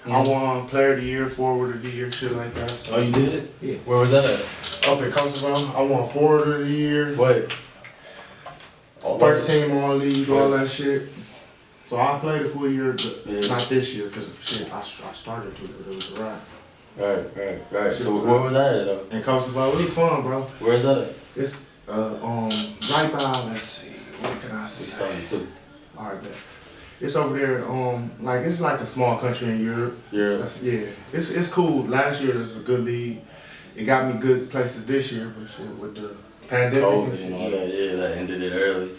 I won Player of the Year, Forward of the Year, shit like that. So. Oh, you did? Yeah. Where was that at? Up at Kosovo, I won Forward of the Year. Wait. First team all league, all that shit. So I played a full year, but not this year, because shit, I started to, but it was a wrap. Right. So where was that at though? In Kosovo, it was fun, bro. Where's that at? It's right by, let's see, what can I say? We starting too. Alright, bet. It's over there, it's like a small country in Europe. Yeah. It's cool. Last year it was a good league. It got me good places this year, but shit, with the pandemic COVID and all that, that ended it early.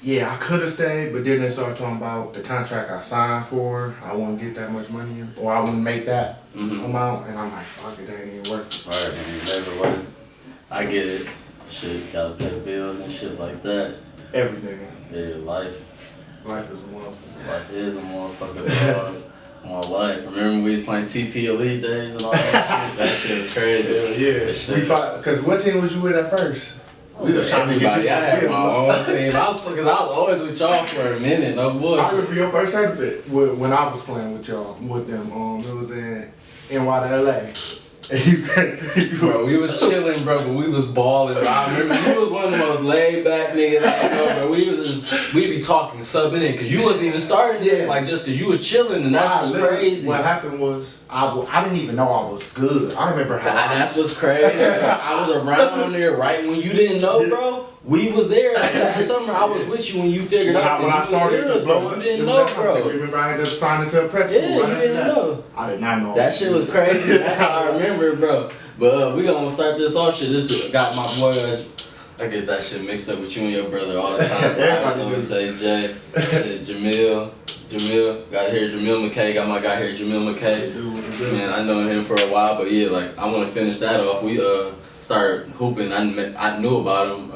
Yeah, I could have stayed, but then they started talking about the contract I signed for. I wouldn't get that much money, or I wouldn't make that amount, and I'm like, fuck it, that ain't even worth it. Right, man, never worth it. I get it. Shit, gotta pay bills and shit like that. Everything. Yeah, life. Life is a motherfucker. Life is a motherfucker, dog. My life. Remember when we was playing TP Elite days and all that shit? That shit was crazy. Yeah. We fought, because what team was you with at first? We was trying to get you. I had my own team. I was always with y'all for a minute, no bullshit. I remember your first tournament when I was playing with y'all, with them. It was in NY to LA. Bro, we was chilling, bro, but we was balling. Bro. I remember you was one of the most laid back niggas I know, bro. We be talking, subbing in, cause you wasn't even starting, like just cause you was chilling, and that's what's crazy. What happened was I didn't even know I was good. I remember how. That's what's crazy. I was around there right when you didn't know, bro. We was there like that summer. I was with you when you figured out when that I started to blow. You didn't know, bro. Remember I ended up signing to a prep school. Yeah, you didn't know. I did not know. That shit was crazy. That's how I remember, bro. But we gonna start this off shit. This dude got my boy. I get that shit mixed up with you and your brother all the time. I always say Jay, shit, Jamil. Got here Jamil McKay. Got my guy here Jamil McKay. Man, I know him for a while, but yeah, like I want to finish that off. We started hooping. I knew about him,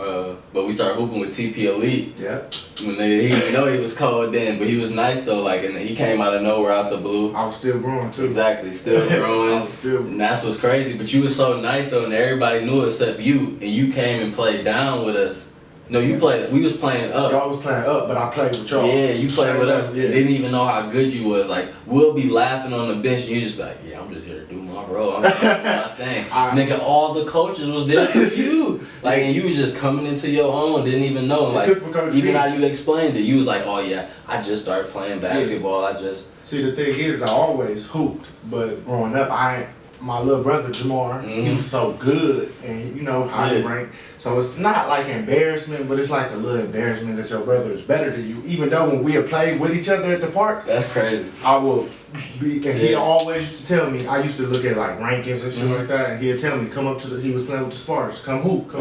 but we started hooping with TP Elite. Yeah. When he didn't know he was cold then, but he was nice though. Like, and he came out of nowhere, out the blue. I was still growing too. Exactly, still growing. And that's what's crazy. But you was so nice though, and everybody knew except you. And you came and played down with us. No, you played. We was playing up. Y'all was playing up, but I played with y'all. Yeah, you played with us. Yeah. Didn't even know how good you was. Like, we'll be laughing on the bench, and you just be like, "Yeah, I'm just here to do my role. I'm just doing my thing." Nigga, all the coaches was there for you. Like, and you was just coming into your own. Didn't even know. Like, even how you explained it, you was like, "Oh yeah, I just started playing basketball. See, the thing is, I always hooped, but growing up, my little brother Jamar, he was so good, and you know how he ranked. So it's not like embarrassment, but it's like a little embarrassment that your brother is better than you. Even though when we had played with each other at the park, that's crazy. I will be, and he always used to tell me. I used to look at like rankings and shit like that, and he'd tell me, "Come up to he was playing with the Spartans, come hoop."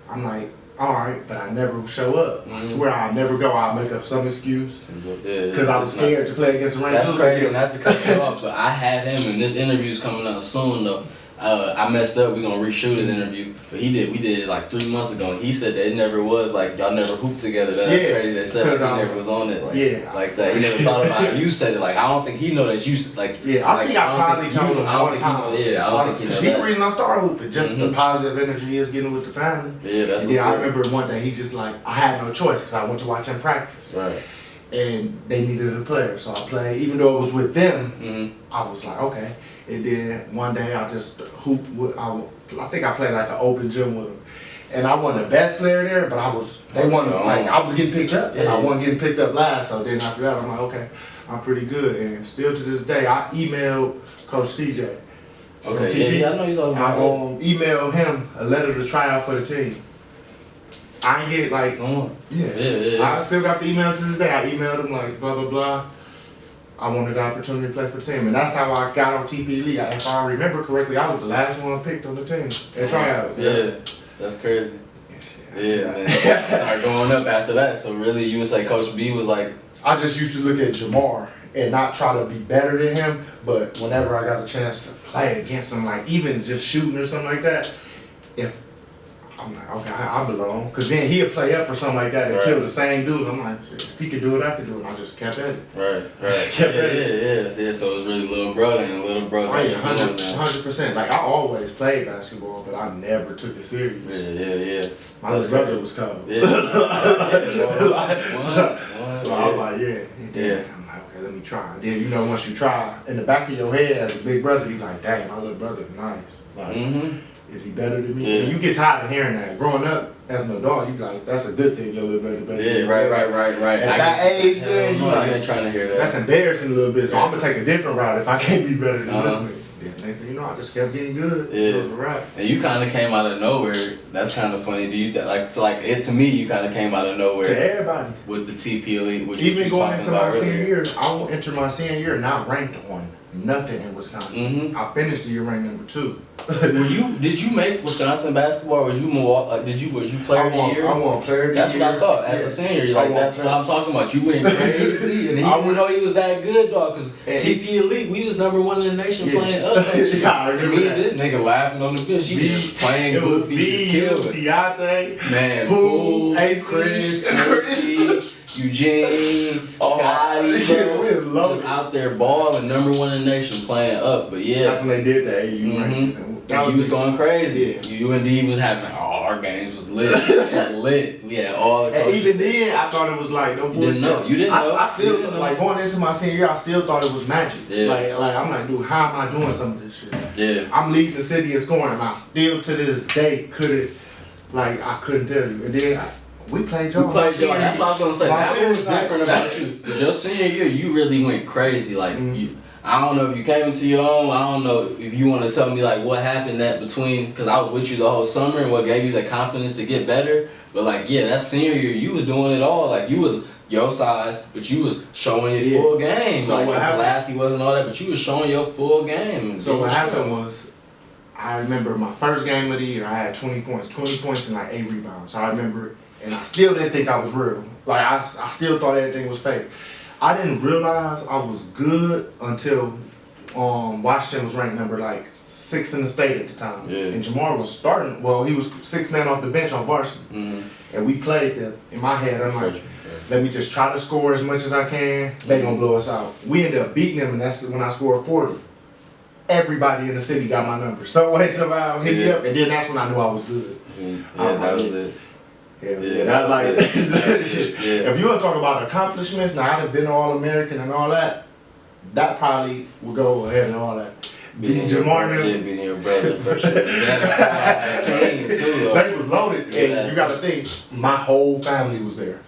I'm like, all right, but I never show up. I swear I'll never go. I'll make up some excuse because I was scared to play against the ranked. That's crazy, not to cut you off, but I had him, and this interview's coming out soon though. I messed up. We gonna reshoot his interview, but we did it like 3 months ago, and he said that it never was like y'all never hooped together. That's crazy. They said like, he never was on it like that. He never thought about it. You said it like I don't think he know that you like. Yeah, I think I probably told him one time. I don't think he know that. The reason I started hooping, just the positive energy he was getting with the family. Yeah, that's. I remember one day he just like I had no choice because I went to watch him practice. Right. And they needed a player, so I played. Even though it was with them, I was like, okay. And then one day I just hooped with, I think I played like an open gym with them. And I wasn't the best player there, but I was getting picked up, and I wasn't getting picked up last. So then after that, I'm like, okay, I'm pretty good. And still to this day, I emailed Coach CJ. Okay, I know he's talking about. I emailed him a letter to try out for the team. I ain't get like, I still got the email to this day. I emailed him like, blah, blah, blah. I wanted the opportunity to play for the team. And that's how I got on TP Elite. If I remember correctly, I was the last one picked on the team at tryouts. Yeah, that's crazy. Yeah, man. Started going up after that. So really, you would say Coach B was like... I just used to look at Jamar and not try to be better than him. But whenever I got a chance to play against him, like even just shooting or something like that, I'm like, okay, I belong. Because then he'll play up or something like that and kill the same dude. I'm like, if he could do it, I could do it. And I just kept at it. Right. Yeah, so it was really little brother and little brother. Oh, yeah, 100%. Like, I always played basketball, but I never took it serious. Yeah. My little brother was cold. Yeah. I was like, yeah. I'm like, okay, let me try. Then you know once you try, in the back of your head as a big brother, you like, dang, my little brother nice. Like, is he better than me? And you get tired of hearing that. Growing up as an adult, you like, that's a good thing. Your little brother better. Yeah, right. At that age, then you like, ain't trying to hear that. That's embarrassing a little bit. So I'm gonna take a different route if I can't be better than this nigga. Yeah, next thing you know, I just kept getting good. Yeah. It was a wrap. And you kind of came out of nowhere. That's kind of funny. Do you to me, you kind of came out of nowhere. To everybody. With the TP Elite, which even you going talking into about my earlier. senior year, I won't enter my senior year not ranked on nothing in Wisconsin. I finished the year ranked number 2. Did you make Wisconsin basketball? Or was you Milwaukee? Was you player of the year? I won player of the year. That's what I thought. As a senior, that's what I'm talking about. You went crazy, and he didn't know he was that good, dog. Cause TP Elite, we was number 1 in the nation playing us. And me and this nigga laughing on the field. She just playing goofy, just killing. Deontay, man, Poole, Chris, Eugene, Scotty, bro, just out there balling, number 1 in the nation, playing up. But yeah, that's when they did the AU rankings. He was going crazy. UND was having our games was lit. We had all the coaches. And even then, I thought it was like no bullshit. You didn't know. I still like going into my senior year. I still thought it was magic. Yeah. Like I'm like, dude, how am I doing some of this shit? Yeah. I'm leading the city in scoring, and I still to this day I couldn't tell you. And then. We played y'all. That's what I was gonna say. That was different about you. Your senior year, you really went crazy. Like I don't know if you came into your own. I don't know if you want to tell me like what happened that between, because I was with you the whole summer and what gave you the confidence to get better. But like that senior year, you was doing it all. Like you was your size, but you was showing your full game. So like Pulaski wasn't all that, but you was showing your full game. So what happened was, I remember my first game of the year, I had 20 points and like 8 rebounds. So I remember. And I still didn't think I was real. Like, I still thought everything was fake. I didn't realize I was good until Washington was ranked number like 6 in the state at the time. Yeah. And Jamar was starting. Well, he was 6th man off the bench on varsity. And we played them. In my head, I'm like, let me just try to score as much as I can. They gonna blow us out. We ended up beating them, and that's when I scored 40. Everybody in the city got my number. Some way, somehow, hit me up. And then that's when I knew I was good. That was it. Yeah, that's like if you want to talk about accomplishments, now I'd have been All-American and all that. That probably would go ahead and all that. Beating Jamar, beating your brother for sure. Team too. They was loaded, and you got to think, my whole family was there.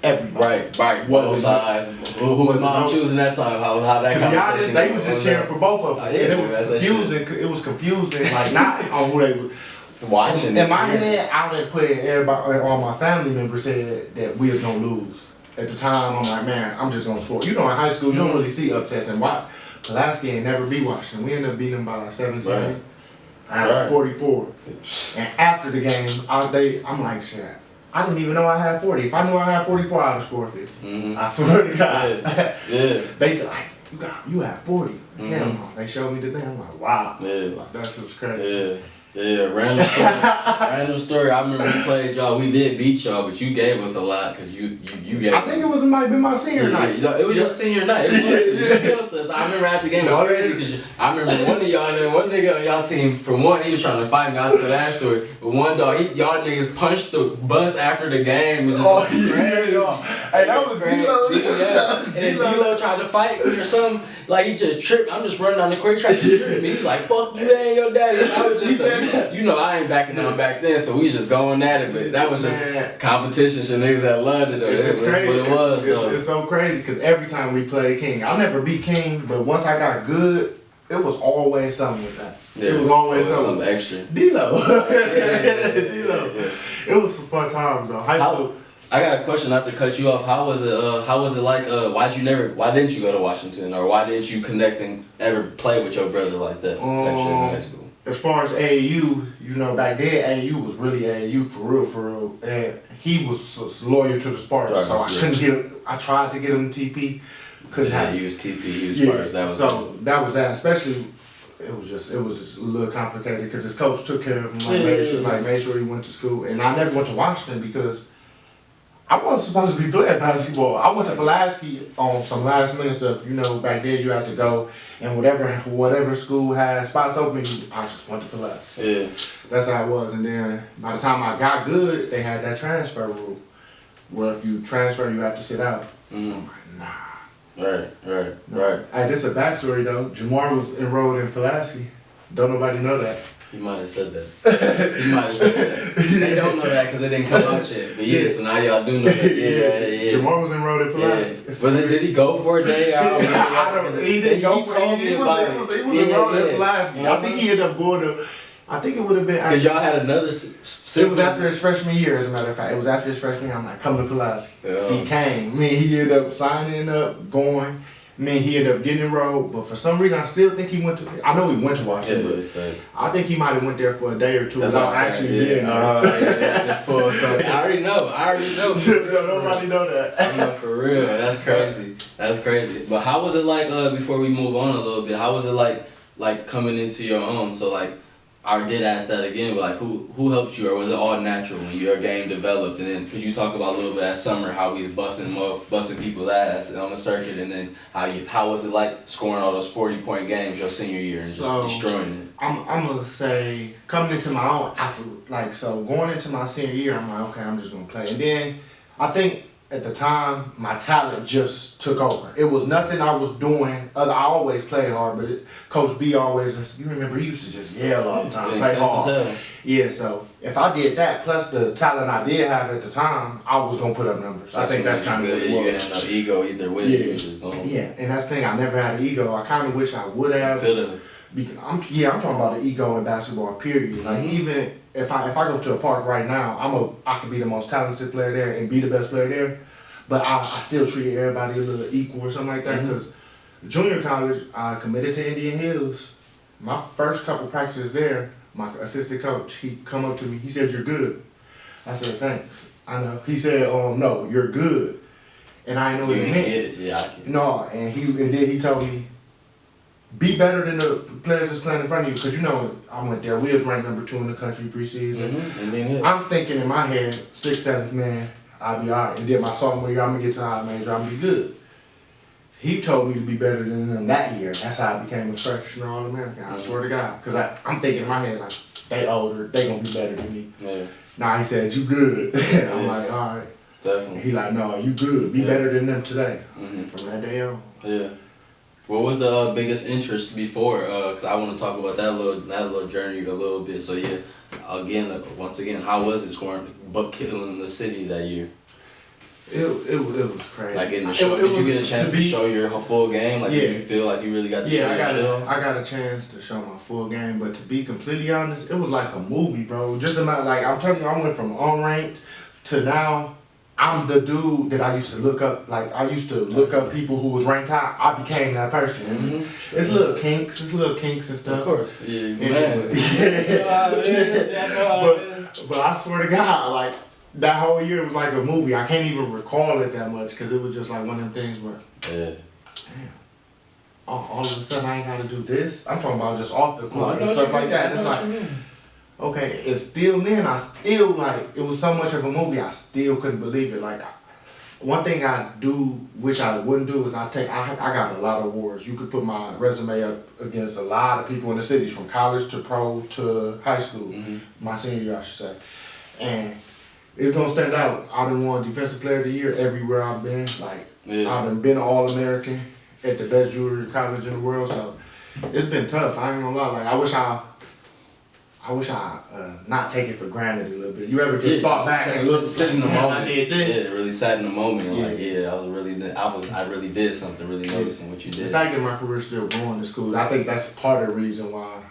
Everybody. Right. Both sides. Who was mom choosing that time? How that conversation? To be honest, they were just cheering for both of us, and it was confusing. It was confusing, like not on who they were. Watching in my head, I would put everybody, all my family members said that we was gonna lose. At the time, I'm like, man, I'm just gonna score. You know, in high school, you don't really see upsets, and Pulaski ain't never beat Washington. We ended up beating them by like 17. Right. I had 44. And after the game, I'm like, shit, I didn't even know I had 40. If I knew I had 44, I'd have scored 50. I swear to God. Yeah. They like, you had 40. Hell no. They showed me the thing. I'm like, wow. Like, that shit was crazy. Yeah, random story. I remember we played y'all. We did beat y'all, but you gave us a lot because you gave. I think it might have been my senior night. It was your senior night. It was, you killed us. I remember after the game it was crazy because I remember one nigga on y'all team, for one, he was trying to fight me. I'll tell that story. But one dog, y'all niggas punched the bus after the game. Hey, that was D-Lo. And then D-Lo tried to fight me or something. Like he just tripped. I'm just running down the court. He tried to trip me. He was like, "Fuck you, man, your daddy." I was just, I ain't backing down back then, so we just going at it. But that was just competition. So niggas that loved it. It's crazy. What it was. It's so crazy because every time we played King, I never beat King, but once I got good, it was always something with that. Yeah, it was always something extra. D-Lo. D-Lo. It was some fun times though. High school. I got a question, not to cut you off. How was it like? Why didn't you go to Washington, or why didn't you connect and ever play with your brother like that? Type shit in high school. As far as AAU, back then AAU was really AAU for real, and he was loyal to the Spartans, so I tried to get him to TP, couldn't happen. He was TP, he was Spartans. That was that. Especially, it was just a little complicated because his coach took care of him, made sure he went to school, and I never went to Washington because I wasn't supposed to be playing basketball. I went to Pulaski on some last minute stuff. Back then you had to go, and whatever school had spots open, I just went to Pulaski. Yeah. That's how it was. And then by the time I got good, they had that transfer rule, where if you transfer, you have to sit out. So I'm like, nah. Right. Hey, this is a backstory though. Jamar was enrolled in Pulaski. Don't nobody know that. He might have said that. They don't know that because it didn't come out yet. But yeah, so now y'all do know that. Yeah. Jamar was enrolled in Pulaski. Yeah. Did he go for a day? He didn't go for it. He was enrolled in Pulaski. I think he ended up going to. I think it would have been. Because y'all had another. It was after his freshman year, as a matter of fact. It was after his freshman year. I'm like, come to Pulaski. Yeah. He came. He ended up signing up, going. He ended up getting enrolled, but for some reason I still think he went to. I know he went to Washington, but I think he might have went there for a day or two without actually being there. I already know. Nobody know that. No, for real. That's crazy. But how was it like? Before we move on a little bit, how was it like coming into your own? So like, I did ask that again, but like, who helped you, or was it all natural when your game developed? And then could you talk about a little bit that summer, how we busting people's ass on the circuit, and then how was it like scoring all those 40-point games your senior year and just destroying it? I'm gonna say coming into my own after going into my senior year, I'm like, okay, I'm just gonna play, and then I think at the time my talent just took over. It was nothing I was doing. I always played hard, but Coach B always, you remember, he used to just yell all the time, play hard. Yeah, so if I did that, plus the talent I did have at the time, I was gonna put up numbers. I think that's kind of what it was. You had no ego either with you. Just going. Yeah, and that's the thing. I never had an ego. I kind of wish I would have. Could have. I'm talking about the ego in basketball. Period. Like even if I go to a park right now, I could be the most talented player there and be the best player there, but I still treat everybody a little equal or something like that. Because junior college, I committed to Indian Hills. My first couple practices there, my assistant coach, he come up to me. He said, "You're good." I said, "Thanks." I know. He said, "No, you're good," and I know what he meant. Get it. Yeah, I get it. No, and then he told me, be better than the players that's playing in front of you, because I went there. We was ranked number 2 in the country preseason. I'm thinking in my head, 6th, 7th man, I'll be all right. And then my sophomore year, I'm gonna get to high major. I'm gonna be good. He told me to be better than them that year. That's how I became a freshman All-American. I swear to God, because I'm thinking in my head like, they older, they gonna be better than me. Yeah. Nah, he said, you good. I'm like, all right. Definitely. He like, no, you good. Be better than them today. From that day on. Yeah. What was the biggest interest before? Cause I want to talk about that little journey a little bit. So yeah, once again, how was it scoring but killing the city that year? It was crazy. Like in the show, did you get a chance to show your full game? Like, did you feel like you really got to show your show? I got a chance to show my full game, but to be completely honest, it was like a movie, bro. Just about like I'm telling you, I went from unranked to now. I'm the dude that I used to look up. Like I used to look up people who was ranked high. I became that person. It's little kinks and stuff. Of course, yeah, man. But I swear to God, like that whole year was like a movie. I can't even recall it that much because it was just like one of them things where, damn, all of a sudden I ain't got to do this. I'm talking about just off the court and stuff like that. It's like. Okay, it's still then, it was so much of a movie, I still couldn't believe it. Like, one thing I do, wish I wouldn't do, is I got a lot of awards. You could put my resume up against a lot of people in the cities, from college to pro to high school, my senior year, I should say. And it's gonna stand out. I done won Defensive Player of the Year everywhere I've been. Like, I done been an All-American at the best junior college in the world, so it's been tough, I ain't gonna lie. Like, I wish I not take it for granted a little bit. You ever just thought back and looked, sit in the moment? I did this. Yeah, really sat in the moment and I really did something, really noticing what you did. The fact that my career's still going to school, I think that's part of the reason why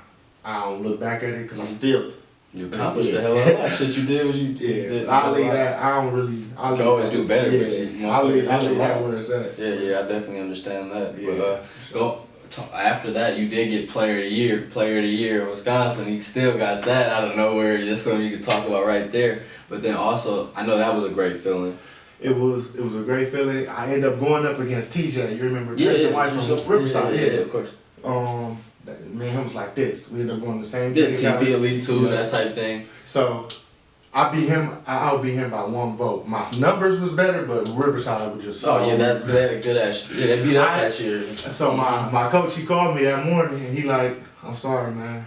I don't look back at it, because I'm still. You accomplished the hell of a lot of shit you did. What you did. I'll leave that. I don't really. You can always do better. I'll leave that where it's at. Yeah, I definitely understand that. Yeah. But after that, you did get Player of the Year of Wisconsin. You still got that out of nowhere. Just something you could talk about right there. But then also, I know that was a great feeling. It was a great feeling. I ended up going up against TJ. You remember Tristan White from Riverside? Yeah, of course. Me and him was like this. We ended up going the same thing. TP Elite 2, that type thing. So I beat him. I outbeat him by 1 vote. My numbers was better, but Riverside was just. Oh yeah, that's good. Good ass. Yeah, they beat us that year. So my coach, he called me that morning and he like, I'm sorry, man.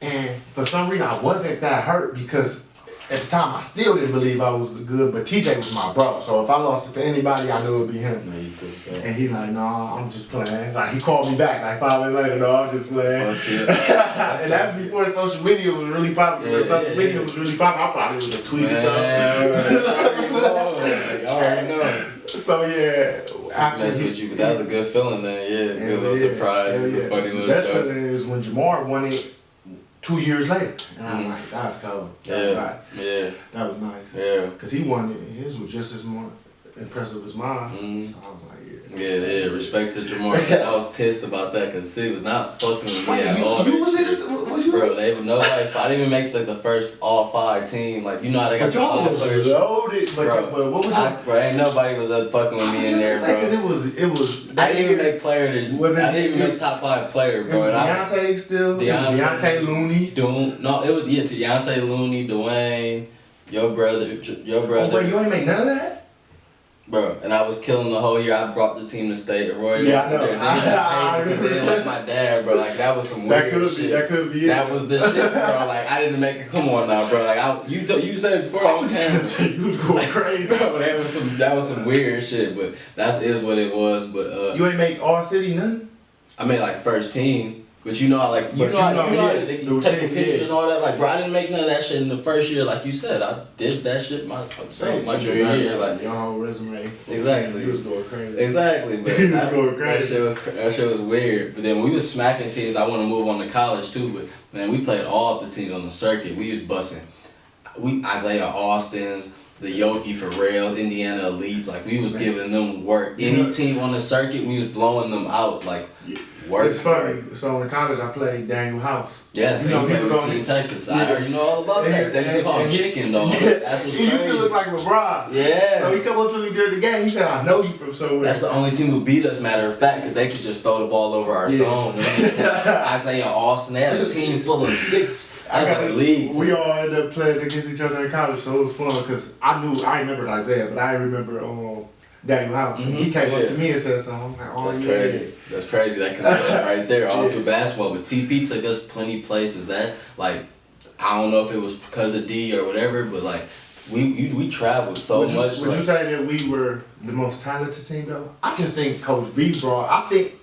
And for some reason I wasn't that hurt because at the time, I still didn't believe I was good, but TJ was my bro. So if I lost it to anybody, I knew it would be him. And he like, nah, I'm just playing. Like, he called me back like 5 minutes later, no, I'm just playing. And that's before social media was really popular. When social media was really popular, I probably would have tweeted something. I already know. So yeah. Mess with you, but that was a good feeling then, yeah. Good little surprise. It's a funny little joke. The best feeling is when Jamar won it 2 years later. And I'm like, that's cool. Yeah. That was nice. Yeah. Because he won it, his was just as more impressive as mine. So I was like, yeah, respect to Jamar. I was pissed about that because he was not fucking with me at all. Bro, they would know, like, I didn't even make like the first all 5 team. Like, you know how they got the 5 players. Loaded, bro, what was bro, ain't nobody was up fucking with me in there, bro. Because it was. I didn't even make player. I didn't even make top 5 player, bro. Deontay still. Deontay Looney. No, it was Deontay Looney, Dwayne, your brother. Oh wait, you ain't make none of that? Bro, and I was killing the whole year. I brought the team to state. Roy, yeah, I know. They didn't like my dad, bro. Like that was some weird shit. That could be it. That was the shit, bro. Like I didn't make it. Come on now, bro. Like you said before on camera. You was going crazy, bro. That was some weird shit, but that is what it was. But you ain't make all city nothing. I made like first team. But you know how like you know how they taking pictures and all that. Like bro, I didn't make none of that shit in the first year. Like you said, I did that shit my junior year. Like your whole resume. Exactly. You was going crazy. Exactly, but you was going crazy. That shit was weird. But then when we was smacking teams, I want to move on to college too. But man, we played all of the teams on the circuit. We was busting. Isaiah Austin's, the Yogi for Rail, Indiana Elites. Like we was giving them work. Any team on the circuit, we was blowing them out. Like. It's funny. So in college, I played Daniel House. Yes, you know, he was on Texas. I already know all about that. They used to call him Chicken Dog. That's what's crazy. He used to look like LeBron. Yeah. So he come up to me during the game. He said, "I know you from somewhere." That's the only team who beat us, matter of fact, because they could just throw the ball over our zone. Isaiah Austin, they had a team full of 6. That's like a league. We all ended up playing against each other in college, so it was fun because I remembered Isaiah, but I remember Daniel House. He came up to me and said something. I'm like, oh, that's crazy. That's crazy. That connection right there, all through basketball. But TP took us plenty places. That like, I don't know if it was because of D or whatever, but like, we traveled so much. Would you say that we were the most talented team though? I just think Coach B brought. I think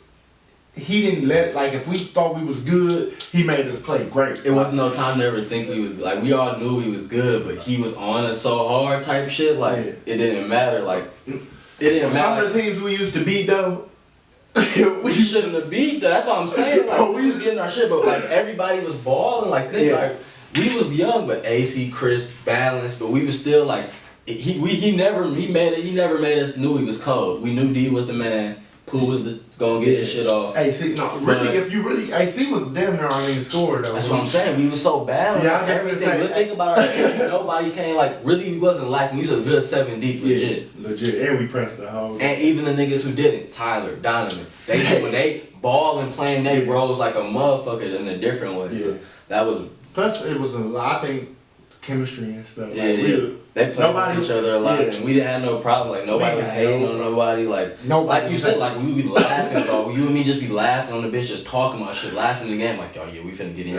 he didn't let if we thought we was good, he made us play great. It wasn't no time to ever think we was like we all knew he was good, but he was on us so hard type shit. Like it didn't matter. Like. It didn't matter. Some of the teams we used to beat though, we shouldn't have beat though. That's what I'm saying. Like, we was getting our shit, but like everybody was balling. Like like we was young, but AC, Chris, balanced, but we was still like he never made us knew he was cold. We knew D was the man. Pooh was gonna get his shit off. AC, no, really, AC was damn near our main scorer though. That's what I'm saying. We was so balanced. Yeah, like, everything. Think about our team. Nobody came really. We wasn't lacking. We was a good 7 deep, legit, and we pressed the whole. And even the niggas who didn't, Tyler, Donovan, when they ball and playing they roles like a motherfucker in a different way. So that was. Plus, it was I think chemistry and stuff. They played with each other a lot, and we didn't have no problem. Like nobody was hating on nobody. Like you said, like we would be laughing, bro. You and me just be laughing on the bitch, just talking about shit, laughing in the game. Like, oh yeah, we finna get in. Oh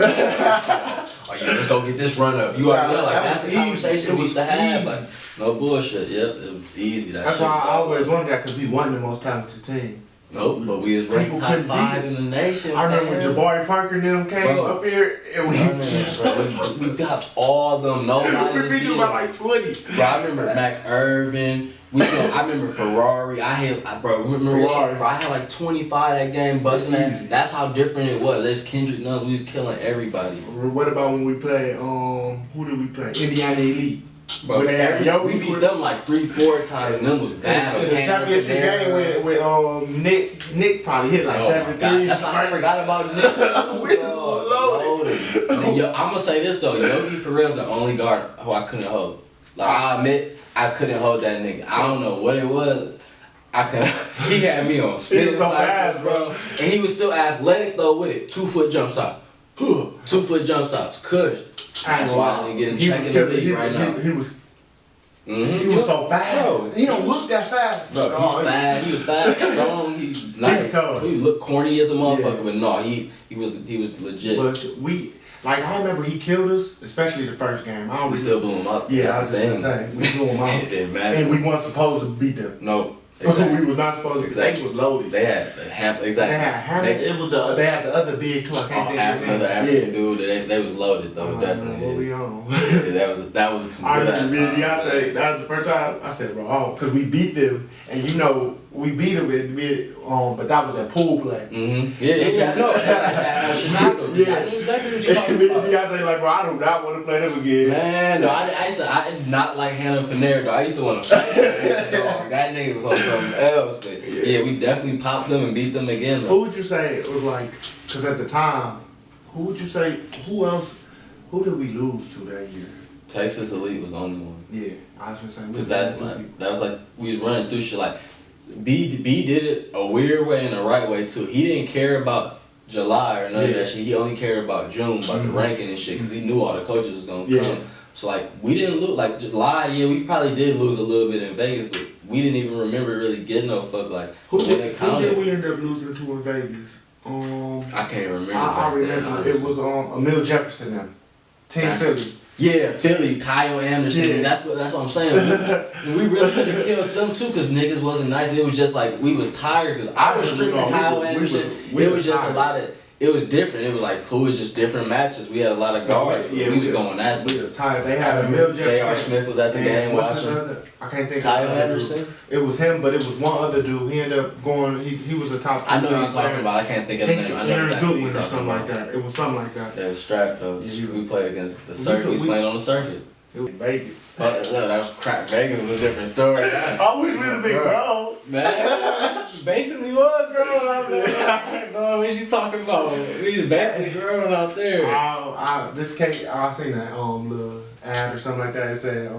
yeah, let's go get this run up. You already know, like that's the conversation we used to have. Like no bullshit. Yep, it was easy. That's why I always wondered that because we won the most talented team. Nope, but we was ranked top 5 in the nation. I remember when Jabari Parker and them came up here and we got all them. Nobody. We beat them by like 20. Bro, I remember Mac Irvin. I remember Ferrari. I had like 25 that game busting that. That's how different it was. There's Kendrick Nuns. We was killing everybody. What about when we played? Who did we play? Indiana Elite. Bro, we beat them like 3-4 times, and them was bad. The championship game with Nick probably hit like 7 threes. That's why I forgot about Nick. I'm gonna say this though, Yogi for real is the only guard who I couldn't hold. Like I admit, I couldn't hold that nigga. I don't know what it was. He had me on spin cycles, bro. And he was still athletic though with it. 2-foot jump stop. 2-foot jump stops. Kush. That's why I didn't get in check in the league right now. Mm-hmm. He was so fast. Bro, He don't look that fast. Bro, he's fast. He was fast, strong. He's nice. He looked corny as a motherfucker, but no, he was legit. But I remember he killed us, especially the first game. We still blew him up. Yeah, I was just gonna say, we blew him out. It didn't matter. And we weren't supposed to beat them. No. Exactly. We was not supposed to. Exactly. They was loaded. They had exactly. They had Hamlet. They had the other big too. I can't think of another African dude. They was loaded though. Definitely. What we on? That was some good ass time. Deontay, that was the first time I said, bro, because we beat them, and we beat them but that was a pool play. Mm-hmm. Yeah. No. Chicago. Yeah. I knew exactly what you talking about. Deontay like, bro, I do not want to play them again. Man, no, I did not like Hannah Panera though. I used to want to fight that nigga was on something else, but yeah, we definitely popped them and beat them again. Though. Who would you say it was like? Because at the time, who did we lose to that year? Texas Elite was the only one. Yeah, I was gonna say because that was like we was running through shit like B did it a weird way and a right way too. He didn't care about July or none of that shit. He only cared about June, about the ranking and shit, because he knew all the coaches was gonna come. So like we didn't look like July. Yeah, we probably did lose a little bit in Vegas, but we didn't even remember really getting no fuck. Like who did we end up losing to in Vegas? I can't remember. I remember it was Emil Jefferson them. Team Philly. Yeah, Philly, Kyle Anderson. Yeah. That's what I'm saying. We really could have killed them too, because niggas wasn't nice. It was just like we was tired, because I was streaming Kyle Anderson. It was just tired. A lot of. It was different. It was like who was just different matches. We had a lot of guards. Yeah, we was going at. We was tired. They had Emil Jefferson. J.R. Smith was at the game watching. I can't think. Kyle Anderson. It was him, but it was one other dude. He ended up going. He was a top. I know who you're talking about. I can't think of his name. I know exactly who you're talking something like that. It was something like that. That was strapped though. We played against the circuit. We was playing on the circuit. It was Vegas. No, that was crap. Vegas was a different story. I wish we'd have been grown. Man, basically was grown out there. No, what you talking about? We was basically grown out there. I seen that little ad or something like that. It said,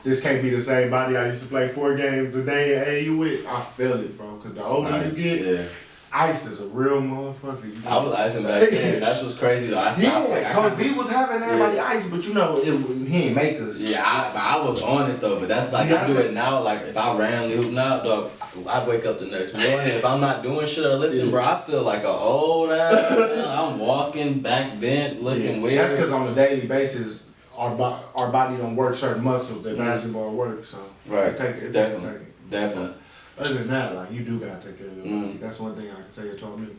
this can't be the same body I used to play 4 games a day at AU with. I feel it, bro. Because the older you get, ice is a real motherfucker. I was icing back then. That's what's crazy though. I stopped. Coach B was having everybody ice, but he ain't make us. Yeah, I was on it though, but that's like I do it now. Like if I randomly hoop now, dog, I wake up the next morning. If I'm not doing shit or lifting, bro, I feel like an old ass. I'm walking back bent, looking weird. That's because on a daily basis, our body don't work certain muscles that basketball works. So definitely. Other than that, like you do gotta take care of your body. That's one thing I can say it taught me.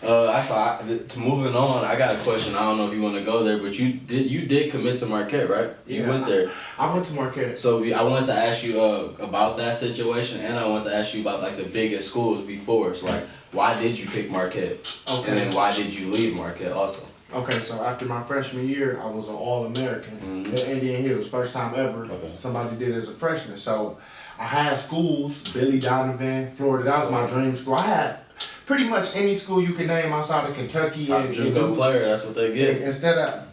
Moving on, I got a question. I don't know if you want to go there, but you did commit to Marquette, right? You went there. I went to Marquette. So I wanted to ask you about that situation, and I wanted to ask you about like the biggest schools before. So like, why did you pick Marquette? Okay. And then why did you leave Marquette also? Okay, so after my freshman year, I was an All-American at Indian Hills, first time ever. Somebody did it as a freshman. So I had schools, Billy Donovan, Florida. That was my dream school. I had pretty much any school you can name outside of Kentucky and Duke. Player, that's what they get. Instead of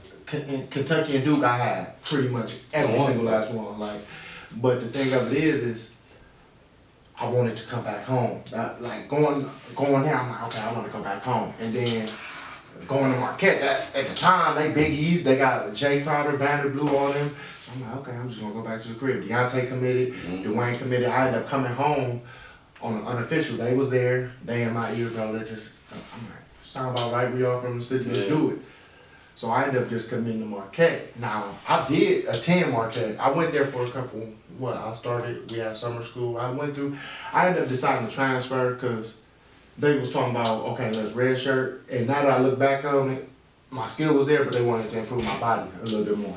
Kentucky and Duke, I had pretty much every single last one. But the thing of it is I wanted to come back home. Going there, I'm like, okay, I want to come back home. And then going to Marquette, at the time, they Big East, they got Jay Crowder, Vanderbilt on them. So I'm like, okay, I'm just going to go back to the crib. Deontay committed, Dwayne committed. I ended up coming home on an unofficial. They was there. They in my ear, bro. I'm like, sound about right. We all from the city. Let's do it. So I ended up just committing to Marquette. Now, I did attend Marquette. I went there for a couple, we had summer school. I ended up deciding to transfer because they was talking about, okay, let's redshirt. And now that I look back on it, my skill was there, but they wanted to improve my body a little bit more.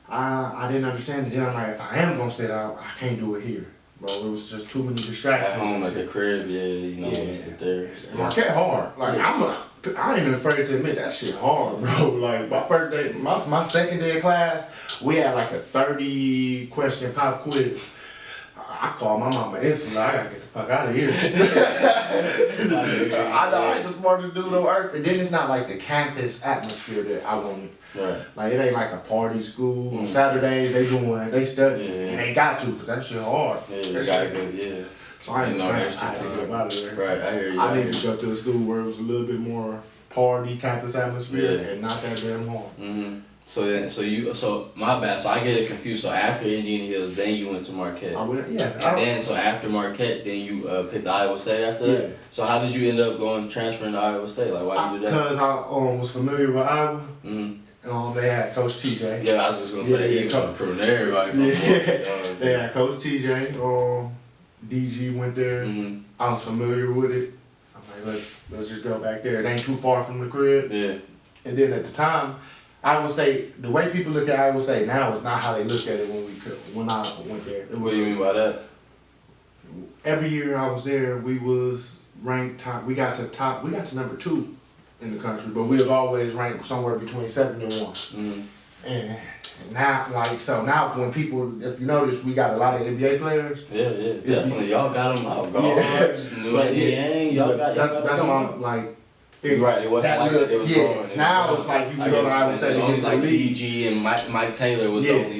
I didn't understand it. Then I'm like, if I am going to sit out, I can't do it here. Bro, it was just too many distractions. At home, at the crib, when you sit there. Marquette hard. Like, I ain't even afraid to admit that shit hard, bro. Like, my first day, my second day of class, we had like a 30 question pop quiz. I called my mama instantly. I gotta get the fuck out of here. I know I ain't the smartest dude on earth. And then it's not like the campus atmosphere that I wanted. Right. Like it ain't like a party school. On Saturdays they study. And they got to, because that shit hard. So I ain't I had to get out of there. Right, I hear you. I needed to go to a school where it was a little bit more party campus atmosphere and not that damn hard. So my bad. So I get it confused. So after Indian Hills, then you went to Marquette. So after Marquette, then you picked Iowa State after that. Yeah. So how did you end up transferring to Iowa State? Like, why did you do that? Because I was familiar with Iowa. Mm-hmm. They had Coach TJ. Yeah, I was just gonna say he was recruiting everybody. They had Coach TJ. DG went there. Mm-hmm. I was familiar with it. I'm like, let's just go back there. It ain't too far from the crib. Yeah. And then at the time, Iowa State, the way people look at Iowa State now is not how they looked at it when I went there. What do you mean by that? Every year I was there, we was ranked top. We got to number 2 in the country, but we was always ranked somewhere between 7 and 1. Mm-hmm. And now, now when people, if you notice, we got a lot of NBA players. Yeah, definitely. Y'all got them out. Guards, New Indiana, y'all got that's why right, it wasn't it was growing. Now it's like you can go to Iowa State and get like the league. DG and Mike Taylor was the only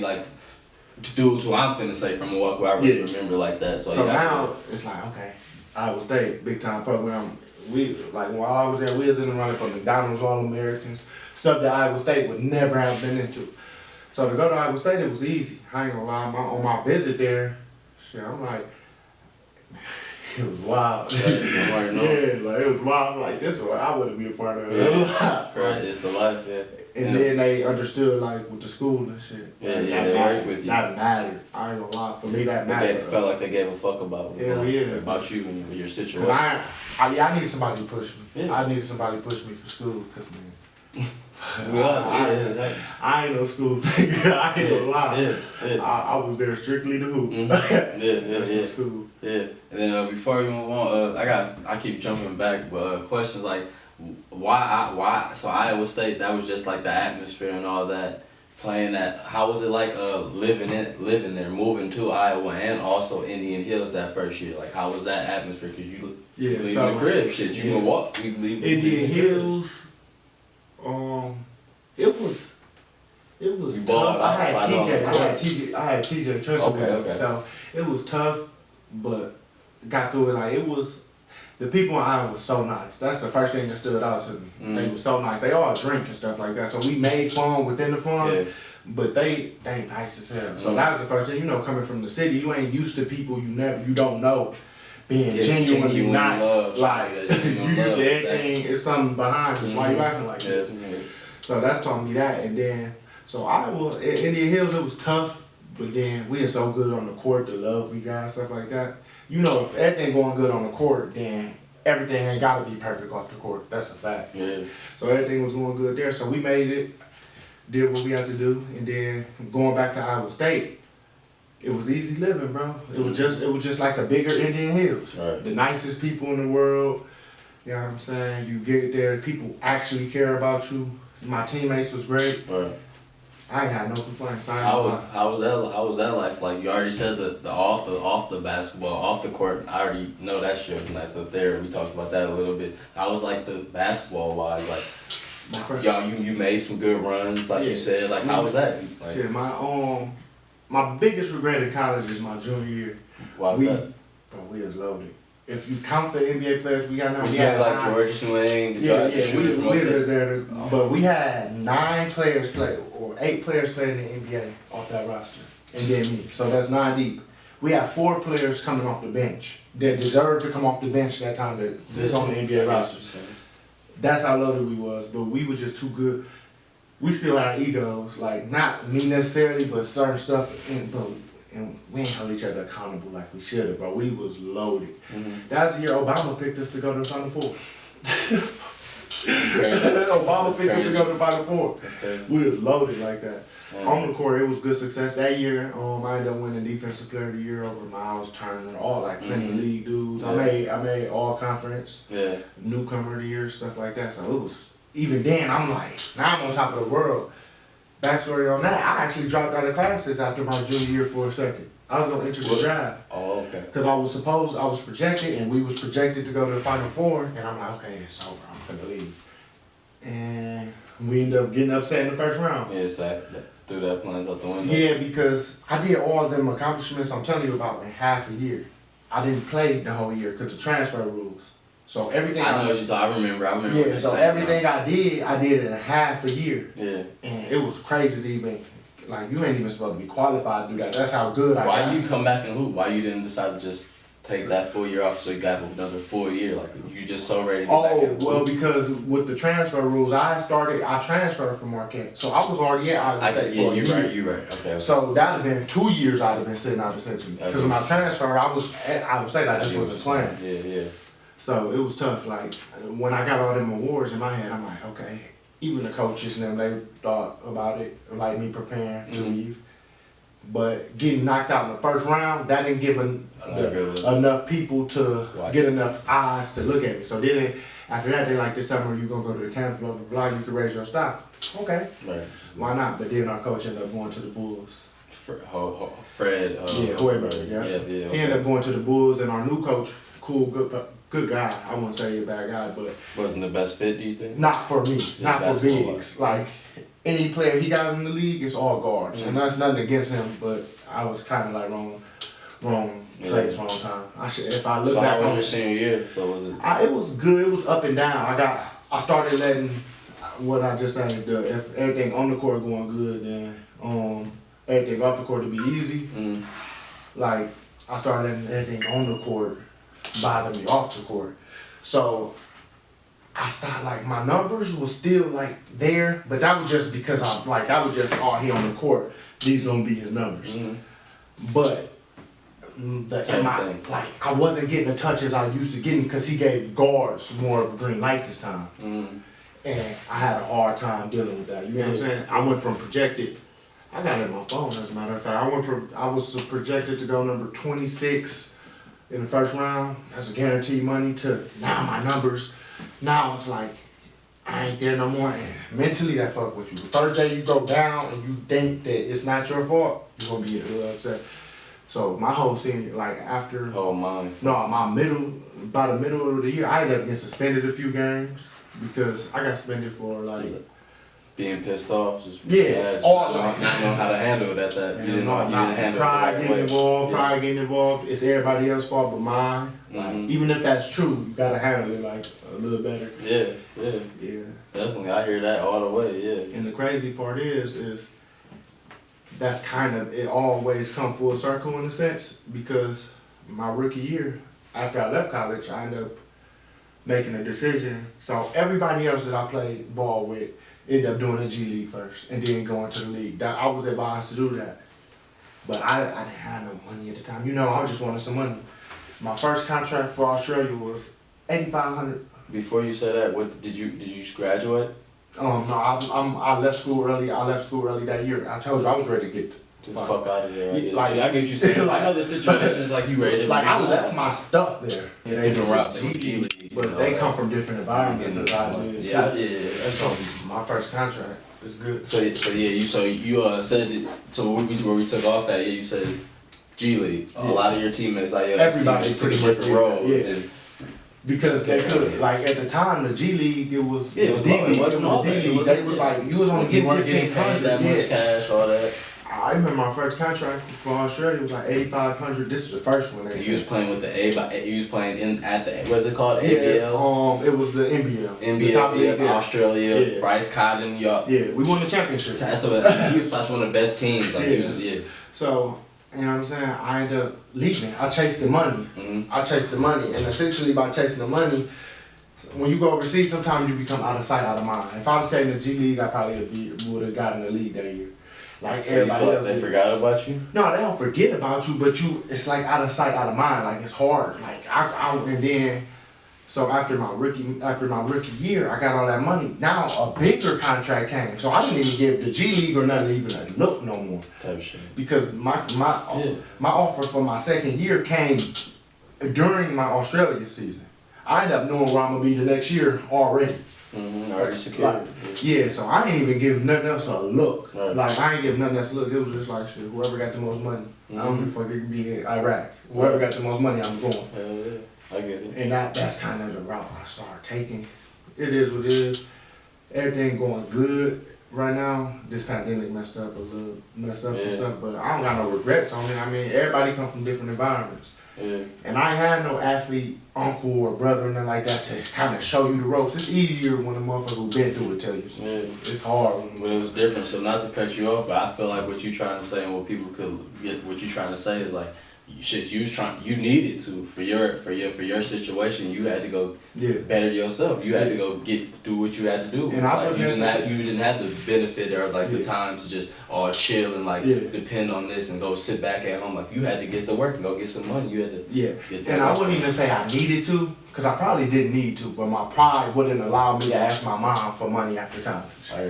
dudes who I'm finna say from Milwaukee who I really remember like that. So now it's like, okay, Iowa State, big time program. While I was there, we was in the running for McDonald's All-Americans, stuff that Iowa State would never have been into. So to go to Iowa State, it was easy. I ain't gonna lie, on my visit there, I'm like, it was wild. It was wild. I'm like, this is what I wouldn't be a part of. Right, it's the life, And then they understood, with the school and shit. They worked with you. That mattered. I ain't gonna lie. For me, that mattered. They felt like they gave a fuck about about you and your situation. I needed somebody to push me. I needed somebody to push me for school, because, man, I ain't no school nigga. I ain't gonna lie. I was there strictly to hoop. Mm-hmm. Yeah. And then before we move on, I keep jumping back, but questions like why? So Iowa State, that was just like the atmosphere and all that. Playing that, how was it like living there, moving to Iowa and also Indian Hills that first year? Like, how was that atmosphere? Because you leave the crib, shit. You can walk. We leave Indian Hills. It was tough. I had TJ Tristan with me, so it was tough, but got through it. It was, the people in Iowa was so nice. That's the first thing that stood out to me. They were so nice. They all drink and stuff like that, so we made fun within the fun, but they nice as hell. So that was the first thing. Coming from the city, you ain't used to people you don't know being genuinely nice. You used to everything is something behind us. Why you acting like that? So that's taught me that. And then, so Iowa, Indian Hills, it was tough, but then we are so good on the court, the love we got, stuff like that. If everything going good on the court, then everything ain't got to be perfect off the court. That's a fact. Yeah. So everything was going good there. So we made it, did what we had to do, and then going back to Iowa State, it was easy living, bro. It was just like a bigger Indian Hills. Right. The nicest people in the world. You know what I'm saying? You get there, people actually care about you. My teammates was great. Right. I ain't had no complaints. How was that life? Like, you already said the off the basketball, off the court. I already know that shit was nice up there. We talked about that a little bit. How was like the basketball wise? Like, y'all, you made some good runs, like you said. Like, how was that? Like, shit, my biggest regret in college is my junior year. Why was that? Bro, we was loaded. If you count the NBA players we got now, we had like George Swing, we was there. But we had 9 players play, or 8 players playing in the NBA off that roster, and then me. So that's 9 deep. We had 4 players coming off the bench that deserved to come off the bench that time that's on the NBA roster. That's how loaded we was, but we was just too good. We still had egos, like not me necessarily, but certain stuff, and we ain't held each other accountable like we should have, bro. We was loaded. That was the year Obama picked us to go to the Final Four. Obama picked us to go to the Final Four. We was loaded like that. On the court, it was good success. That year, I ended up winning Defensive Player of the Year over Miles Turner, all like plenty league dudes. I made all conference, newcomer of the year, stuff like that. So it was, even then, I'm like, now I'm on top of the world. Backstory on that, I actually dropped out of classes after my junior year for a second. I was gonna enter the draft. Oh, okay. Because I was projected, and we was projected to go to the Final Four, and I'm like, okay, it's over, I'm gonna leave. And we ended up getting upset in the first round. Yeah, so threw that plans out the window. Yeah, because I did all of them accomplishments I'm telling you about in half a year. I didn't play the whole year because the transfer rules. So everything I know what you thought. I remember. Yeah, so everything I did in a half a year. Yeah. And it was crazy to even, like, you ain't even supposed to be qualified to do that. That's how good I got. Why you come back and hoop? Why you didn't decide to just take that full year off so you got another full year? Like, you just so ready to get back in hoop? Well, because with the transfer rules, I transferred from Marquette. So I was already at AllState for a year. You're right. Okay. So that would have been 2 years I'd have been sitting out essentially. Because when I transferred, I was at AllState, I just wasn't playing. Yeah. So it was tough. Like, when I got all them awards in my head, I'm like, okay. Even the coaches and them, they thought about it, like me preparing to leave. But getting knocked out in the first round, that didn't give enough people to get enough eyes to look at me. So then after that, they like, this summer you gonna go to the camps, blah, blah, blah, you can raise your stock. Okay, why not? But then our coach ended up going to the Bulls. Fred. Hoiberg, yeah. He ended up going to the Bulls, and our new coach, cool, good guy. I wouldn't say he's a bad guy, but wasn't the best fit, do you think? Not for me, not for bigs. Like, any player he got in the league, it's all guards. And that's nothing against him, but I was kind of like wrong place, wrong time. If I look back on on your senior year, so was it? It was good. It was up and down. I started letting what I just said. If everything on the court going good, then everything off the court to be easy. Like, I started letting everything on the court bother me off the court. So I started, like, my numbers was still like there, but that was just because that was just he on the court. These gonna be his numbers. But I wasn't getting the touches I used to getting because he gave guards more of a green light this time. And I had a hard time dealing with that. You know what I'm saying? I went from projected. I got it on my phone, as a matter of fact. I was projected to go number 26 in the first round. That's a guaranteed money to now my numbers. Now it's like, I ain't there no more. And mentally that fuck with you. The first day you go down and you think that it's not your fault, you're gonna be a little upset. So my whole senior, like after, by the middle of the year, I ended up getting suspended a few games because I got suspended for like, being pissed off, just all not knowing how to handle it at that. You didn't handle pride it Pride getting involved. It's everybody else's fault but mine. Like, even if that's true, you gotta handle it like a little better. Yeah. Definitely, I hear that all the way. Yeah. And the crazy part is that's kind of it. Always come full circle in a sense because my rookie year, after I left college, I ended up making a decision. So everybody else that I played ball with ended up doing the G League first and then going to the league. I was advised to do that. But I didn't have no money at the time. You know, I just wanted some money. My first contract for Australia was $8,500. Before you said that, what did you graduate? No, I left school early. I left school early that year. I told you I was ready to get the fuck out of there. Like, I get what you saying. I know the situation is like you ready to like I left my stuff there. Yeah, different route than G League. But they come from different environments as I did. Yeah. So my first contract is good. So you said where we took off at, you said G League. A lot of your teammates everybody took a different role. Yeah. Because they could, like at the time, the G League, it was D League. They was like, you was only getting $1,500. That much cash, all that. I remember my first contract for Australia was like $8,500. This was the first one. You was playing with the you was playing at the, what's it called, ABL? Yeah, it was the NBL. NBL, Australia, Bryce Cotton, y'all. Yeah, we won the championship. He was one of the best teams. Like, So, you know what I'm saying? I ended up leaving. I chased the money. I chased the money. And essentially by chasing the money, when you go overseas, sometimes you become out of sight, out of mind. If I was staying in the G League, I probably would have gotten the league that year. Like so everybody else. They forgot about you? No, they don't forget about you, but it's like out of sight, out of mind. Like it's hard. Like and then so after my rookie year, I got all that money. Now a bigger contract came. So I didn't even give the G League or nothing even a look no more. Type shit. Because my offer for my second year came during my Australia season. I ended up knowing where I'm gonna be the next year already. Already secured. Yeah, so I ain't even give nothing else a look. Right. Like I ain't give nothing else a look. It was just like shit. Whoever got the most money, I don't give a fuck. It could be in Iraq. Whoever got the most money, I'm going. Hell yeah, I get it. And that's kind of the route I started taking. It is what it is. Everything going good right now. This pandemic messed up some stuff, but I don't got no regrets on it. I mean, everybody come from different environments. Yeah. And I ain't had no athlete, uncle or brother or nothing like that to kind of show you the ropes. It's easier when a motherfucker who been through it tell you some shit. It's hard. But it was different. So not to cut you off, but I feel like what you trying to say and what people could get, what you trying to say is like, you needed to for your situation. You had to go better yourself. You had to go do what you had to do. And like, you didn't have the benefit or like the time to just all chill and like depend on this and go sit back at home. Like you had to get to work and go get some money. You had to get that. And I wouldn't even say I needed to, because I probably didn't need to, but my pride wouldn't allow me to ask my mom for money after college.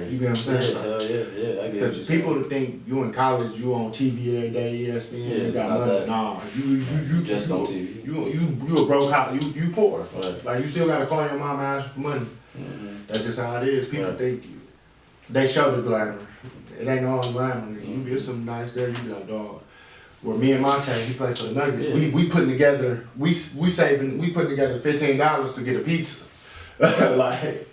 You get what I'm saying? Hell yeah, I get it. Because people that think you in college, you on TV every day, ESPN, you got money. Nah, you just on TV. You a broke out, you poor. Right. Like you still gotta call your mom and ask for money. That's just how it is. People think they show the glamour. It ain't all glamour. You get some nice girl, you be like, dog. Where me and Monte, he played for the Nuggets. We putting together, we putting together $15 to get a pizza. Like,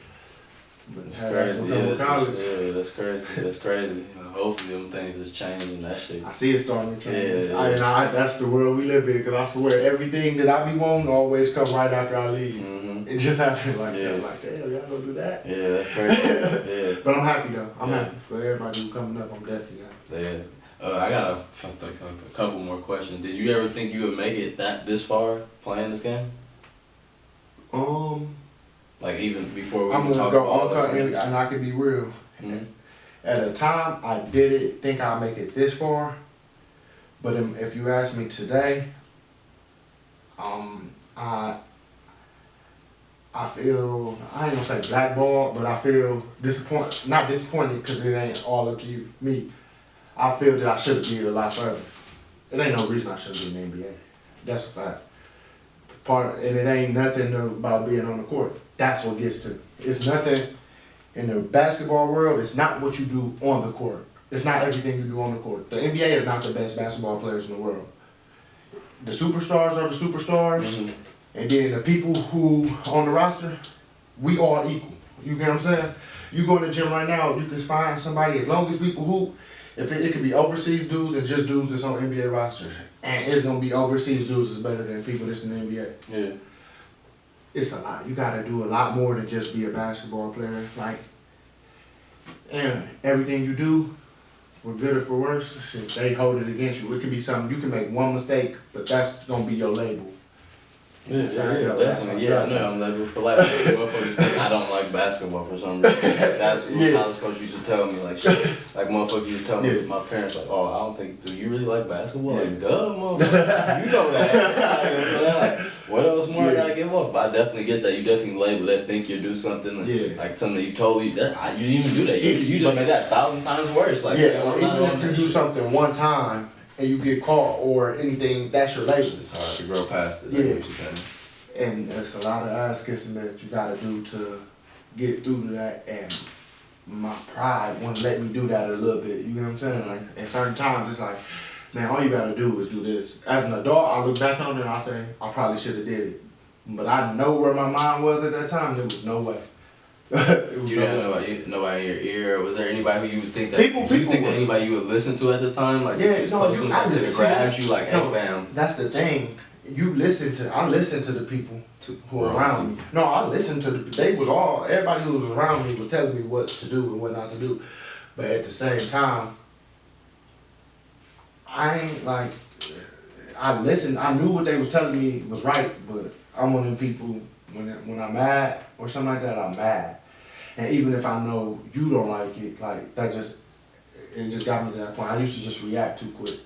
that's crazy. That's crazy. That's crazy. Hopefully them things is changing. That shit. I see it starting to change. That's the world we live in. Because I swear everything that I be wanting always come right after I leave. It just happened like that. Like, damn, y'all gonna do that? Yeah, that's crazy. But I'm happy though. I'm happy for everybody who coming up. I'm definitely happy. I got a couple more questions. Did you ever think you would make it this far playing this game? Like even before we I'm talk gonna about go and I can be real. At a time, I didn't think I'd make it this far. But if you ask me today, I feel, I ain't gonna say blackball, but I feel disappointed. Not disappointed because it ain't all up to me. I feel that I should have been a lot further. It ain't no reason I shouldn't be in the NBA. That's a fact. And it ain't nothing about being on the court. That's what gets to me. It's nothing in the basketball world. It's not what you do on the court. It's not everything you do on the court. The NBA is not the best basketball players in the world. The superstars are the superstars. And then the people who on the roster, we all equal. You get what I'm saying? You go in the gym right now, you can find somebody, as long as people who, if it could be overseas dudes and just dudes that's on NBA rosters. And it's gonna be overseas dudes that's better than people that's in the NBA. Yeah. It's a lot. You gotta do a lot more than just be a basketball player. Like, and everything you do, for good or for worse, shit, they hold it against you. It could be something, you can make one mistake, but that's gonna be your label. Yeah, definitely. I know I'm labeled for life. Motherfuckers think I don't like basketball for some reason. That's what my college coach used to tell me. Like, shit. Like motherfuckers used to tell me, my parents, like, oh, I don't think, do you really like basketball? Like, duh, motherfucker. You know that. Like, what else more I gotta give up? But I definitely get that. You definitely label that, think you do something, like something you totally, you didn't even do that. You just made that 1,000 times worse. Like, even if you do something one time, and you get caught or anything, that's your label. It's hard to grow past it. That's what you're saying. And there's a lot of ass kissing that you gotta do to get through to that. And my pride wouldn't let me do that a little bit. You know what I'm saying? Like at certain times, it's like, man, all you gotta do is do this. As an adult, I look back on it and I say, I probably should have did it. But I know where my mind was at that time. There was no way. You didn't know nobody in your ear. Was there anybody who you would think that anybody you would listen to at the time? Like I could have grabbed you like, hey fam. That's the thing. I listen to the people who are around me. No, I listen to everybody who was around me was telling me what to do and what not to do. But at the same time, I ain't like, I listened, I knew what they was telling me was right, but I'm one of them people, when I'm mad or something like that, I'm mad. And even if I know you don't like it, like it just got me to that point. I used to just react too quick.